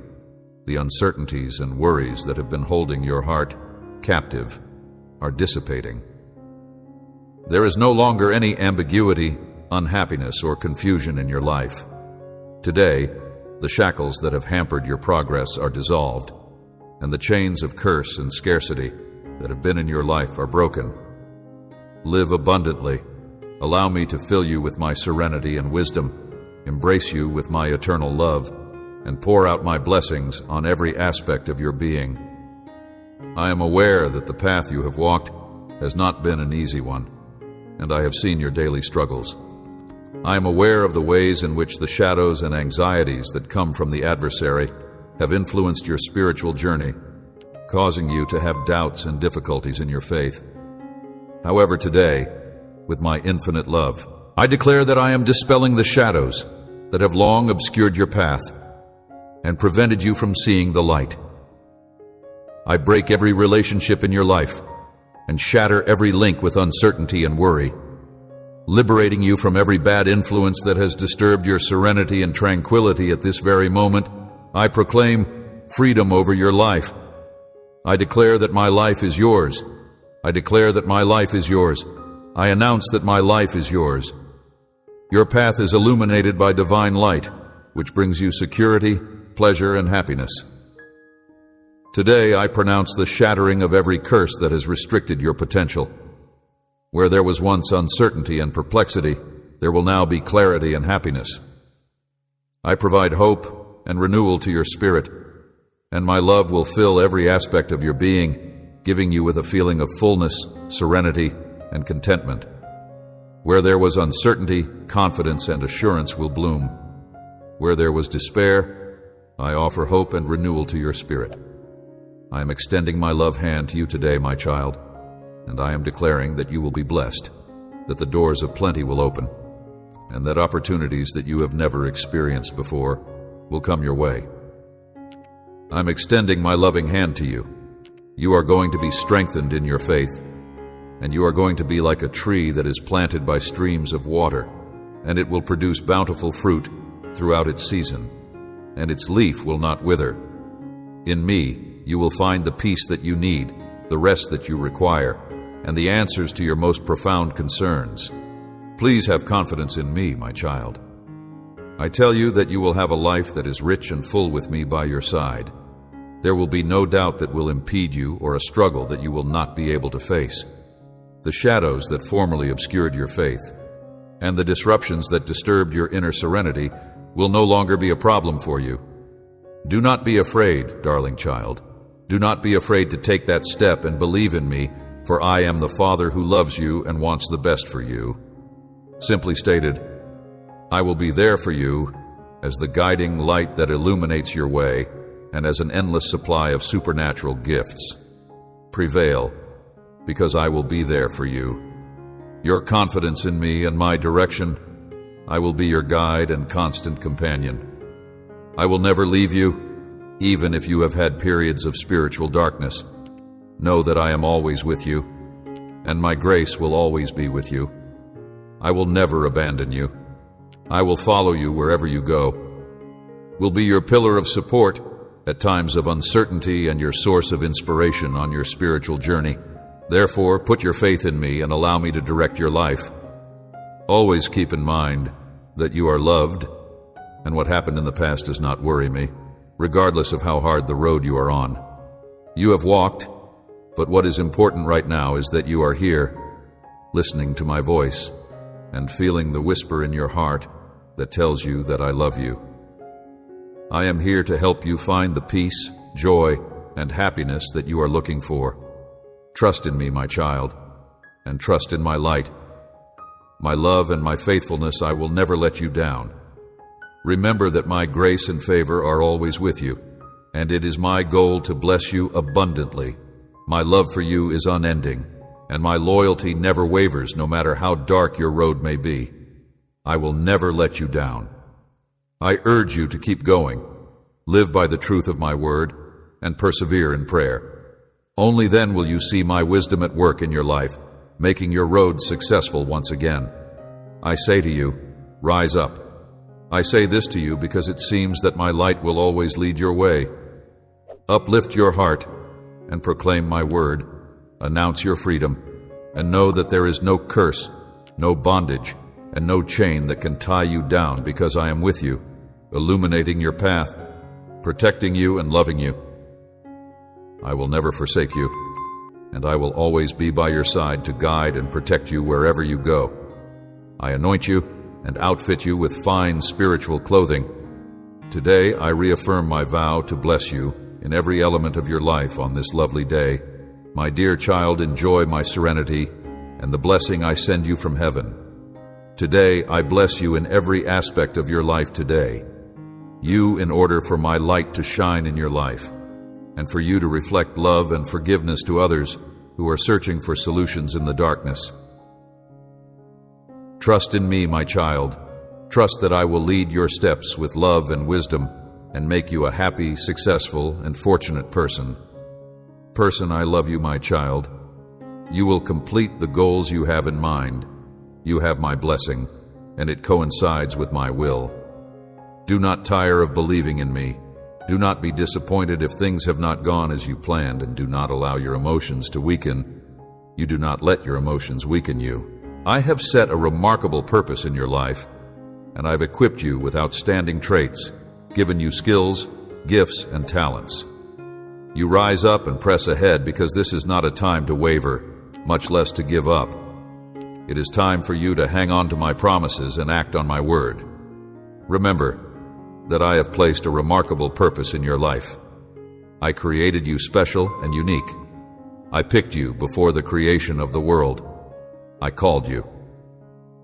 The uncertainties and worries that have been holding your heart captive are dissipating. There is no longer any ambiguity, unhappiness, or confusion in your life. Today, the shackles that have hampered your progress are dissolved, and the chains of curse and scarcity that have been in your life are broken. Live abundantly. Allow me to fill you with my serenity and wisdom, embrace you with my eternal love, and pour out my blessings on every aspect of your being. I am aware that the path you have walked has not been an easy one, and I have seen your daily struggles. I am aware of the ways in which the shadows and anxieties that come from the adversary have influenced your spiritual journey, causing you to have doubts and difficulties in your faith. However, today, with my infinite love, I declare that I am dispelling the shadows that have long obscured your path and prevented you from seeing the light. I break every relationship in your life and shatter every link with uncertainty and worry, liberating you from every bad influence that has disturbed your serenity and tranquility at this very moment. I proclaim, freedom over your life. I declare that my life is yours. I declare that my life is yours. I announce that my life is yours. Your path is illuminated by divine light, which brings you security, pleasure, and happiness. Today, I pronounce the shattering of every curse that has restricted your potential. Where there was once uncertainty and perplexity, there will now be clarity and happiness. I provide hope and renewal to your spirit, and my love will fill every aspect of your being, giving you with a feeling of fullness, serenity, and contentment. Where there was uncertainty, confidence and assurance will bloom. Where there was despair, I offer hope and renewal to your spirit. I am extending my love hand to you today, my child, and I am declaring that you will be blessed, that the doors of plenty will open, and that opportunities that you have never experienced before will come your way. I'm extending my loving hand to you. You are going to be strengthened in your faith, and you are going to be like a tree that is planted by streams of water, and it will produce bountiful fruit throughout its season, and its leaf will not wither. In me, you will find the peace that you need, the rest that you require, and the answers to your most profound concerns. Please have confidence in me, my child. I tell you that you will have a life that is rich and full with me by your side. There will be no doubt that will impede you or a struggle that you will not be able to face. The shadows that formerly obscured your faith and the disruptions that disturbed your inner serenity will no longer be a problem for you. Do not be afraid, darling child. Do not be afraid to take that step and believe in me, for I am the Father who loves you and wants the best for you. Simply stated, I will be there for you as the guiding light that illuminates your way and as an endless supply of supernatural gifts. Prevail, because I will be there for you. Your confidence in me and my direction, I will be your guide and constant companion. I will never leave you, even if you have had periods of spiritual darkness. Know that I am always with you, and my grace will always be with you. I will never abandon you. I will follow you wherever you go. Will be your pillar of support at times of uncertainty and your source of inspiration on your spiritual journey. Therefore, put your faith in me and allow me to direct your life. Always keep in mind that you are loved, and what happened in the past does not worry me, regardless of how hard the road you are on. You have walked, but what is important right now is that you are here, listening to my voice, and feeling the whisper in your heart that tells you that I love you. I am here to help you find the peace, joy, and happiness that you are looking for. Trust in me, my child, and trust in my light. My love and my faithfulness, I will never let you down. Remember that my grace and favor are always with you, and it is my goal to bless you abundantly. My love for you is unending, and my loyalty never wavers no matter how dark your road may be. I will never let you down. I urge you to keep going, live by the truth of my word, and persevere in prayer. Only then will you see my wisdom at work in your life, making your road successful once again. I say to you, rise up. I say this to you because it seems that my light will always lead your way. Uplift your heart and proclaim my word, announce your freedom, and know that there is no curse, no bondage, and no chain that can tie you down because I am with you, illuminating your path, protecting you and loving you. I will never forsake you, and I will always be by your side to guide and protect you wherever you go. I anoint you and outfit you with fine spiritual clothing. Today, I reaffirm my vow to bless you in every element of your life on this lovely day. My dear child, enjoy my serenity and the blessing I send you from heaven. Today, I bless you in every aspect of your life today. You in order for my light to shine in your life, and for you to reflect love and forgiveness to others who are searching for solutions in the darkness. Trust in me, my child. Trust that I will lead your steps with love and wisdom and make you a happy, successful, and fortunate person. I love you, my child. You will complete the goals you have in mind. You have my blessing, and it coincides with my will. Do not tire of believing in me. Do not be disappointed if things have not gone as you planned, and do not allow your emotions to weaken. You do not let your emotions weaken you. I have set a remarkable purpose in your life, and I've equipped you with outstanding traits, given you skills, gifts, and talents. You rise up and press ahead because this is not a time to waver, much less to give up. It is time for you to hang on to my promises and act on my word. Remember that I have placed a remarkable purpose in your life. I created you special and unique. I picked you before the creation of the world. I called you.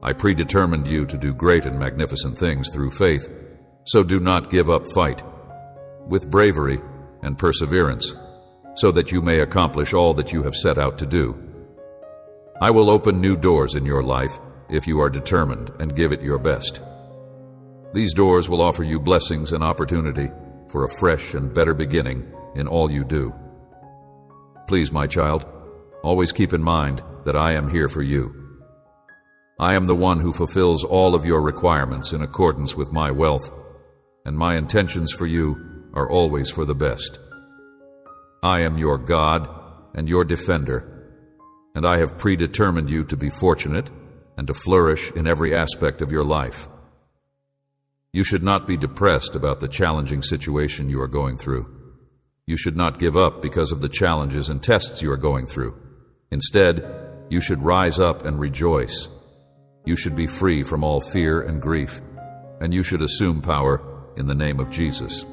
I predetermined you to do great and magnificent things through faith, so do not give up. Fight with bravery and perseverance, so that you may accomplish all that you have set out to do. I will open new doors in your life if you are determined and give it your best. These doors will offer you blessings and opportunity for a fresh and better beginning in all you do. Please, my child, always keep in mind that I am here for you. I am the one who fulfills all of your requirements in accordance with my wealth, and my intentions for you are always for the best. I am your God and your defender, and I have predetermined you to be fortunate and to flourish in every aspect of your life. You should not be depressed about the challenging situation you are going through. You should not give up because of the challenges and tests you are going through. Instead, you should rise up and rejoice. You should be free from all fear and grief, and you should assume power in the name of Jesus.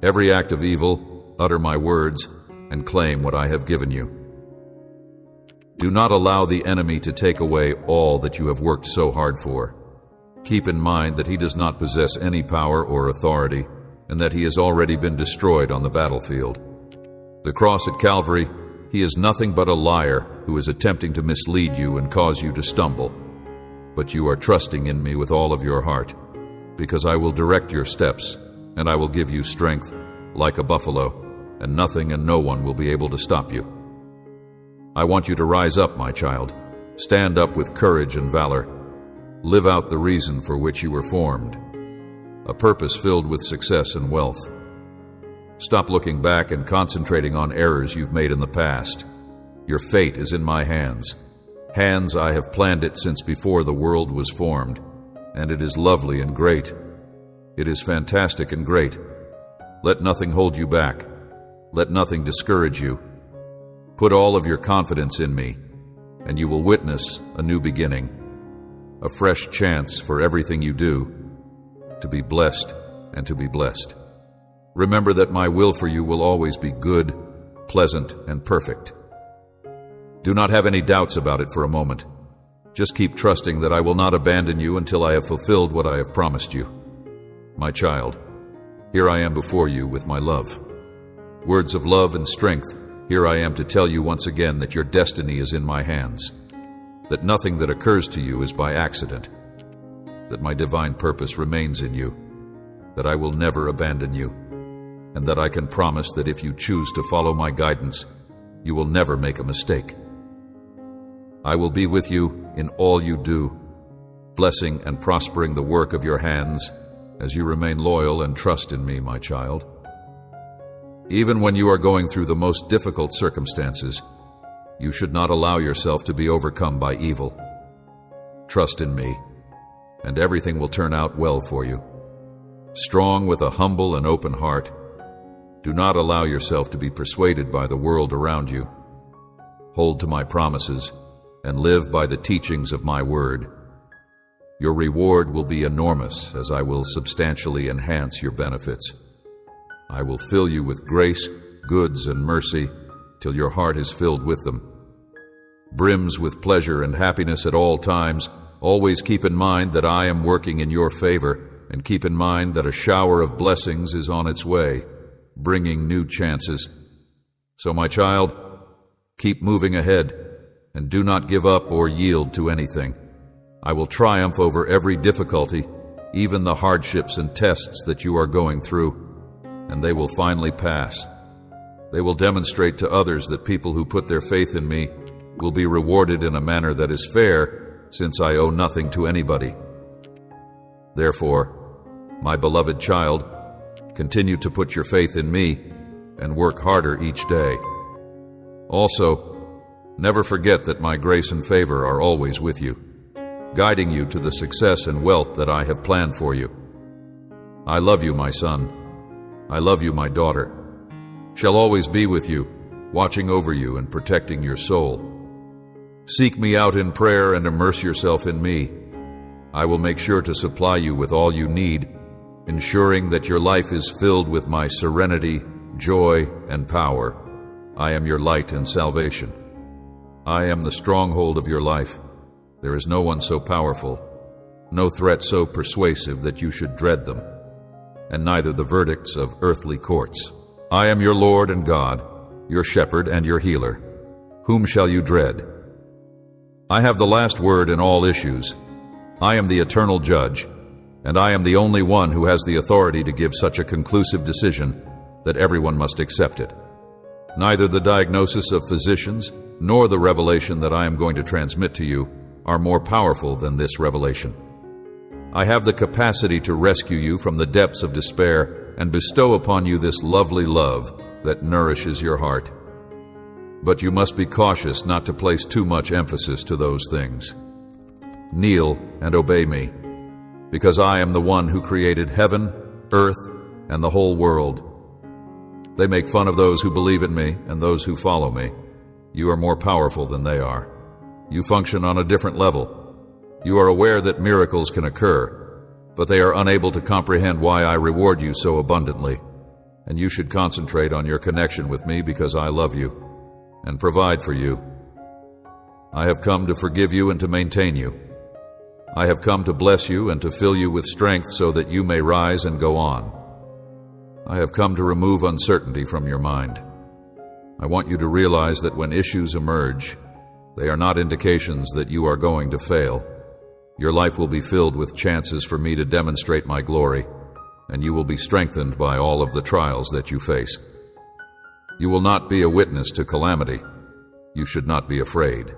Every act of evil, utter my words, and claim what I have given you. Do not allow the enemy to take away all that you have worked so hard for. Keep in mind that he does not possess any power or authority, and that he has already been destroyed on the battlefield. The cross at Calvary, he is nothing but a liar who is attempting to mislead you and cause you to stumble. But you are trusting in me with all of your heart, because I will direct your steps, and I will give you strength like a buffalo, and nothing and no one will be able to stop you. I want you to rise up, my child. Stand up with courage and valor. Live out the reason for which you were formed, a purpose filled with success and wealth. Stop looking back and concentrating on errors you've made in the past. Your fate is in my hands. Hands I have planned it since before the world was formed, and it is lovely and great. It is fantastic and great. Let nothing hold you back. Let nothing discourage you. Put all of your confidence in me, and you will witness a new beginning, a fresh chance for everything you do, to be blessed and to be blessed. Remember that my will for you will always be good, pleasant, and perfect. Do not have any doubts about it for a moment. Just keep trusting that I will not abandon you until I have fulfilled what I have promised you. My child, here I am before you with my love. Words of love and strength, here I am to tell you once again that your destiny is in my hands, that nothing that occurs to you is by accident, that my divine purpose remains in you, that I will never abandon you, and that I can promise that if you choose to follow my guidance, you will never make a mistake. I will be with you in all you do, blessing and prospering the work of your hands as you remain loyal and trust in me, my child. Even when you are going through the most difficult circumstances, you should not allow yourself to be overcome by evil. Trust in me, and everything will turn out well for you. Strong with a humble and open heart, do not allow yourself to be persuaded by the world around you. Hold to my promises and live by the teachings of my word. Your reward will be enormous, as I will substantially enhance your benefits. I will fill you with grace, goods, and mercy till your heart is filled with them. Brims with pleasure and happiness at all times. Always keep in mind that I am working in your favor, and keep in mind that a shower of blessings is on its way, bringing new chances. So, my child, keep moving ahead, and do not give up or yield to anything. I will triumph over every difficulty, even the hardships and tests that you are going through, and they will finally pass. They will demonstrate to others that people who put their faith in me will be rewarded in a manner that is fair, since I owe nothing to anybody. Therefore, my beloved child, Continue to put your faith in me and work harder each day. Also, never forget that my grace and favor are always with you, guiding you to the success and wealth that I have planned for you. I love you, my son. I love you, my daughter. Shall always be with you, watching over you and protecting your soul. Seek me out in prayer and immerse yourself in me. I will make sure to supply you with all you need, ensuring that your life is filled with my serenity, joy, and power. I am your light and salvation. I am the stronghold of your life. There is no one so powerful, no threat so persuasive that you should dread them, and neither the verdicts of earthly courts. I am your Lord and God, your shepherd and your healer. Whom shall you dread? I have the last word in all issues. I am the eternal judge, and I am the only one who has the authority to give such a conclusive decision that everyone must accept it. Neither the diagnosis of physicians nor the revelation that I am going to transmit to you are more powerful than this revelation. I have the capacity to rescue you from the depths of despair and bestow upon you this lovely love that nourishes your heart. But you must be cautious not to place too much emphasis to those things. Kneel and obey me, because I am the one who created heaven, earth, and the whole world. They make fun of those who believe in me and those who follow me. You are more powerful than they are. You function on a different level. You are aware that miracles can occur, but they are unable to comprehend why I reward you so abundantly. And you should concentrate on your connection with me because I love you and provide for you. I have come to forgive you and to maintain you. I have come to bless you and to fill you with strength so that you may rise and go on. I have come to remove uncertainty from your mind. I want you to realize that when issues emerge, they are not indications that you are going to fail. Your life will be filled with chances for me to demonstrate my glory, and you will be strengthened by all of the trials that you face. You will not be a witness to calamity. You should not be afraid.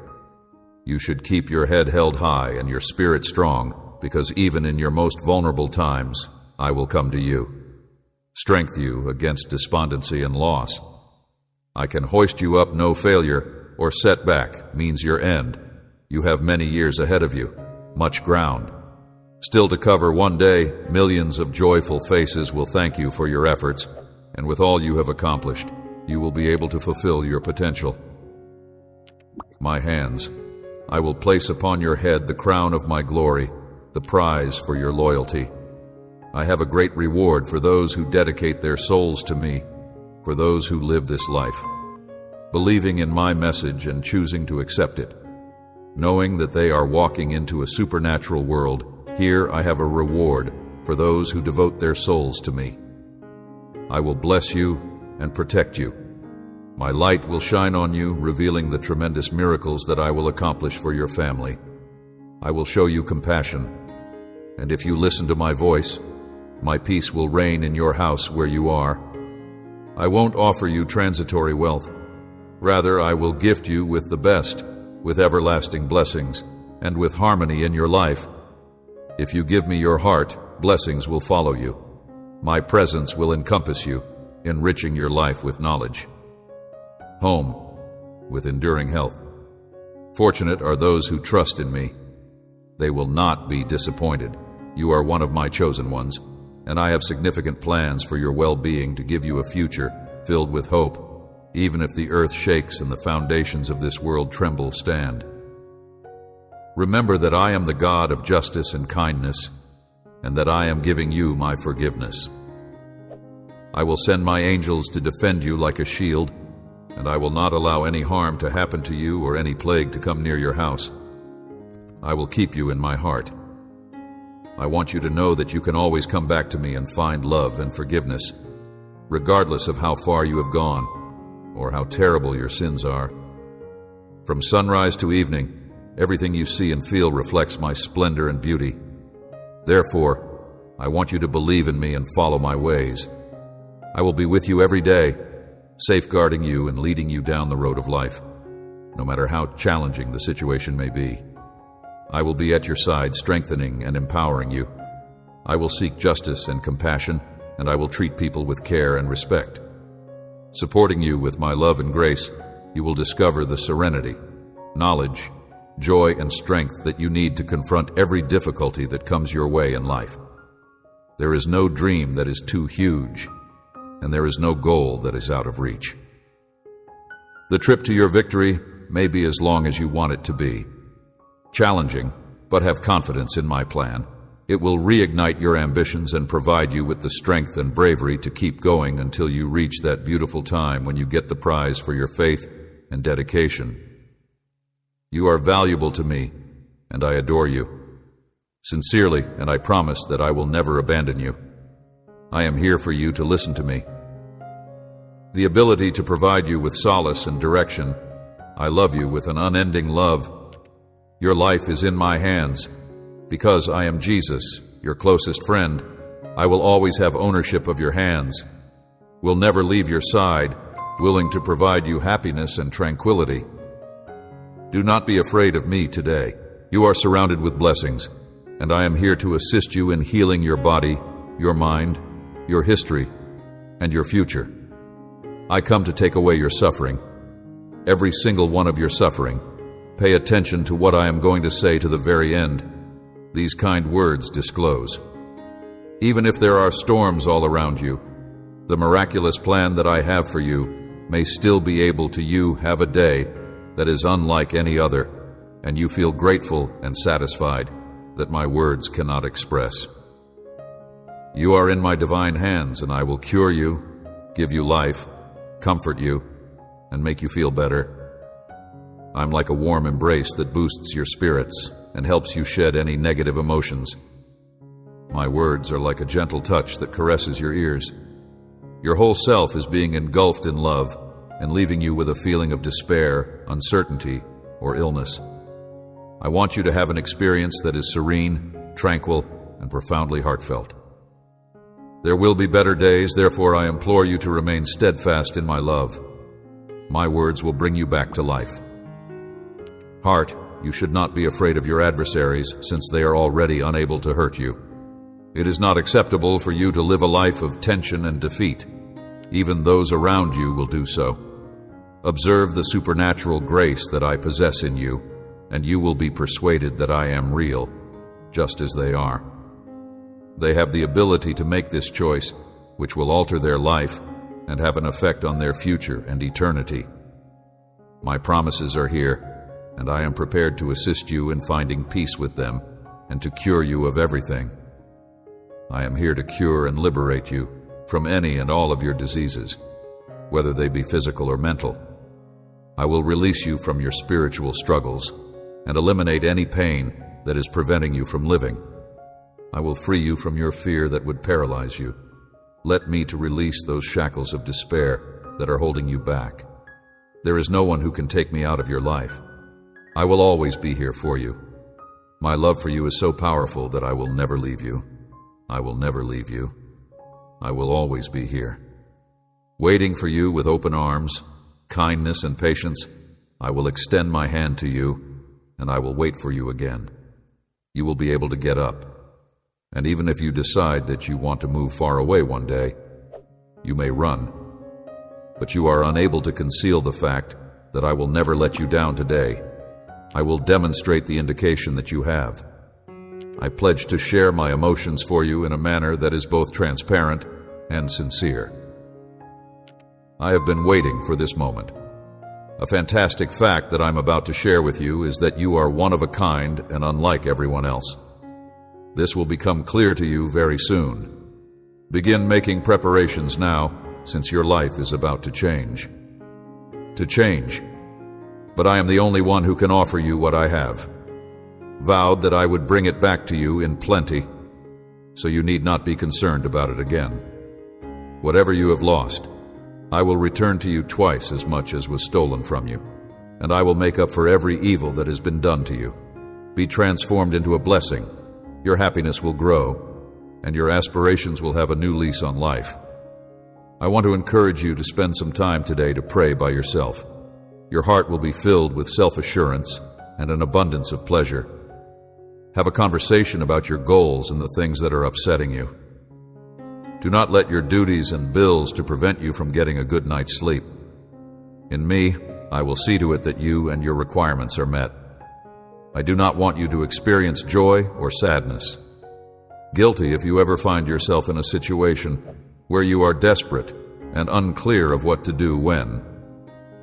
You should keep your head held high and your spirit strong, because even in your most vulnerable times, I will come to you. Strengthen you against despondency and loss. I can hoist you up. No failure or setback means your end. You have many years ahead of you, much ground still to cover. One day, millions of joyful faces will thank you for your efforts, and with all you have accomplished, you will be able to fulfill your potential. My hands, I will place upon your head the crown of my glory, the prize for your loyalty. I have a great reward for those who dedicate their souls to me, for those who live this life, believing in my message and choosing to accept it. Knowing that they are walking into a supernatural world, here I have a reward for those who devote their souls to me. I will bless you and protect you. My light will shine on you, revealing the tremendous miracles that I will accomplish for your family. I will show you compassion, and if you listen to my voice, my peace will reign in your house where you are. I won't offer you transitory wealth. Rather, I will gift you with the best, with everlasting blessings, and with harmony in your life. If you give me your heart, blessings will follow you. My presence will encompass you, enriching your life with knowledge. Home, with enduring health. Fortunate are those who trust in me. They will not be disappointed. You are one of my chosen ones, and I have significant plans for your well-being to give you a future filled with hope, even if the earth shakes and the foundations of this world tremble. Stand. Remember that I am the God of justice and kindness, and that I am giving you my forgiveness. I will send my angels to defend you like a shield, and I will not allow any harm to happen to you or any plague to come near your house. I will keep you in my heart. I want you to know that you can always come back to me and find love and forgiveness, regardless of how far you have gone or how terrible your sins are. From sunrise to evening, everything you see and feel reflects my splendor and beauty. Therefore, I want you to believe in me and follow my ways. I will be with you every day, safeguarding you and leading you down the road of life, no matter how challenging the situation may be. I will be at your side, strengthening and empowering you. I will seek justice and compassion, and I will treat people with care and respect. Supporting you with my love and grace, you will discover the serenity, knowledge, joy, and strength that you need to confront every difficulty that comes your way in life. There is no dream that is too huge, and there is no goal that is out of reach. The trip to your victory may be as long as you want it to be. Challenging, but have confidence in my plan. It will reignite your ambitions and provide you with the strength and bravery to keep going until you reach that beautiful time when you get the prize for your faith and dedication. You are valuable to me, and I adore you. Sincerely, and I promise that I will never abandon you. I am here for you to listen to me. The ability to provide you with solace and direction. I love you with an unending love. Your life is in my hands. Because I am Jesus, your closest friend, I will always have ownership of your hands. Will never leave your side, willing to provide you happiness and tranquility. Do not be afraid of me today. You are surrounded with blessings, and I am here to assist you in healing your body, your mind, your history, and your future. I come to take away your suffering, every single one of your suffering. Pay attention to what I am going to say to the very end. These kind words disclose. Even if there are storms all around you, the miraculous plan that I have for you may still be able to you have a day that is unlike any other, and you feel grateful and satisfied that my words cannot express. You are in my divine hands, and I will cure you, give you life, comfort you, and make you feel better. I'm like a warm embrace that boosts your spirits and helps you shed any negative emotions. My words are like a gentle touch that caresses your ears. Your whole self is being engulfed in love and leaving you with a feeling of despair, uncertainty, or illness. I want you to have an experience that is serene, tranquil, and profoundly heartfelt. There will be better days, therefore I implore you to remain steadfast in my love. My words will bring you back to life. Heart, you should not be afraid of your adversaries, since they are already unable to hurt you. It is not acceptable for you to live a life of tension and defeat. Even those around you will do so. Observe the supernatural grace that I possess in you, and you will be persuaded that I am real, just as they are. They have the ability to make this choice, which will alter their life and have an effect on their future and eternity. My promises are here, and I am prepared to assist you in finding peace with them and to cure you of everything. I am here to cure and liberate you from any and all of your diseases, whether they be physical or mental. I will release you from your spiritual struggles and eliminate any pain that is preventing you from living. I will free you from your fear that would paralyze you. Let me to release those shackles of despair that are holding you back. There is no one who can take me out of your life. I will always be here for you. My love for you is so powerful that I will never leave you. I will never leave you. I will always be here. Waiting for you with open arms, kindness and patience, I will extend my hand to you, and I will wait for you again. You will be able to get up. And even if you decide that you want to move far away one day, you may run. But you are unable to conceal the fact that I will never let you down today. I will demonstrate the indication that you have. I pledge to share my emotions for you in a manner that is both transparent and sincere. I have been waiting for this moment. A fantastic fact that I'm about to share with you is that you are one of a kind and unlike everyone else. This will become clear to you very soon. Begin making preparations now, since your life is about to change. To change. But I am the only one who can offer you what I have. Vowed that I would bring it back to you in plenty, so you need not be concerned about it again. Whatever you have lost, I will return to you twice as much as was stolen from you, and I will make up for every evil that has been done to you. Be transformed into a blessing. Your happiness will grow, and your aspirations will have a new lease on life. I want to encourage you to spend some time today to pray by yourself. Your heart will be filled with self-assurance and an abundance of pleasure. Have a conversation about your goals and the things that are upsetting you. Do not let your duties and bills to prevent you from getting a good night's sleep. In me, I will see to it that you and your requirements are met. I do not want you to experience joy or sadness. Guilty if you ever find yourself in a situation where you are desperate and unclear of what to do when.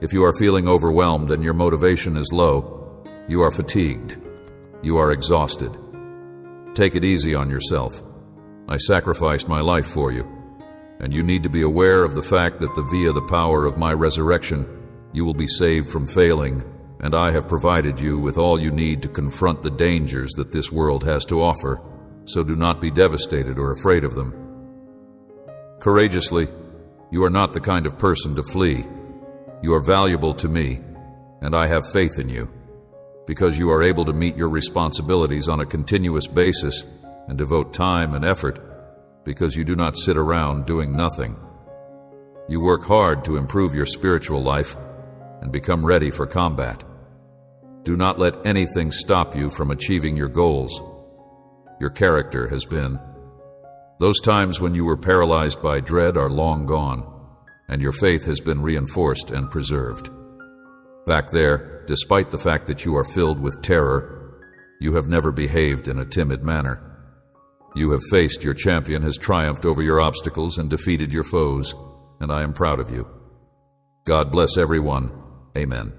If you are feeling overwhelmed and your motivation is low, you are fatigued. You are exhausted. Take it easy on yourself. I sacrificed my life for you, and you need to be aware of the fact that via the power of my resurrection, you will be saved from failing, and I have provided you with all you need to confront the dangers that this world has to offer, so do not be devastated or afraid of them. Courageously, you are not the kind of person to flee. You are valuable to me, and I have faith in you, because you are able to meet your responsibilities on a continuous basis and devote time and effort, because you do not sit around doing nothing. You work hard to improve your spiritual life and become ready for combat. Do not let anything stop you from achieving your goals. Your character has been. Those times when you were paralyzed by dread are long gone, and your faith has been reinforced and preserved. Back there, despite the fact that you are filled with terror, you have never behaved in a timid manner. You have faced your champion, has triumphed over your obstacles and defeated your foes, and I am proud of you. God bless everyone. Amen.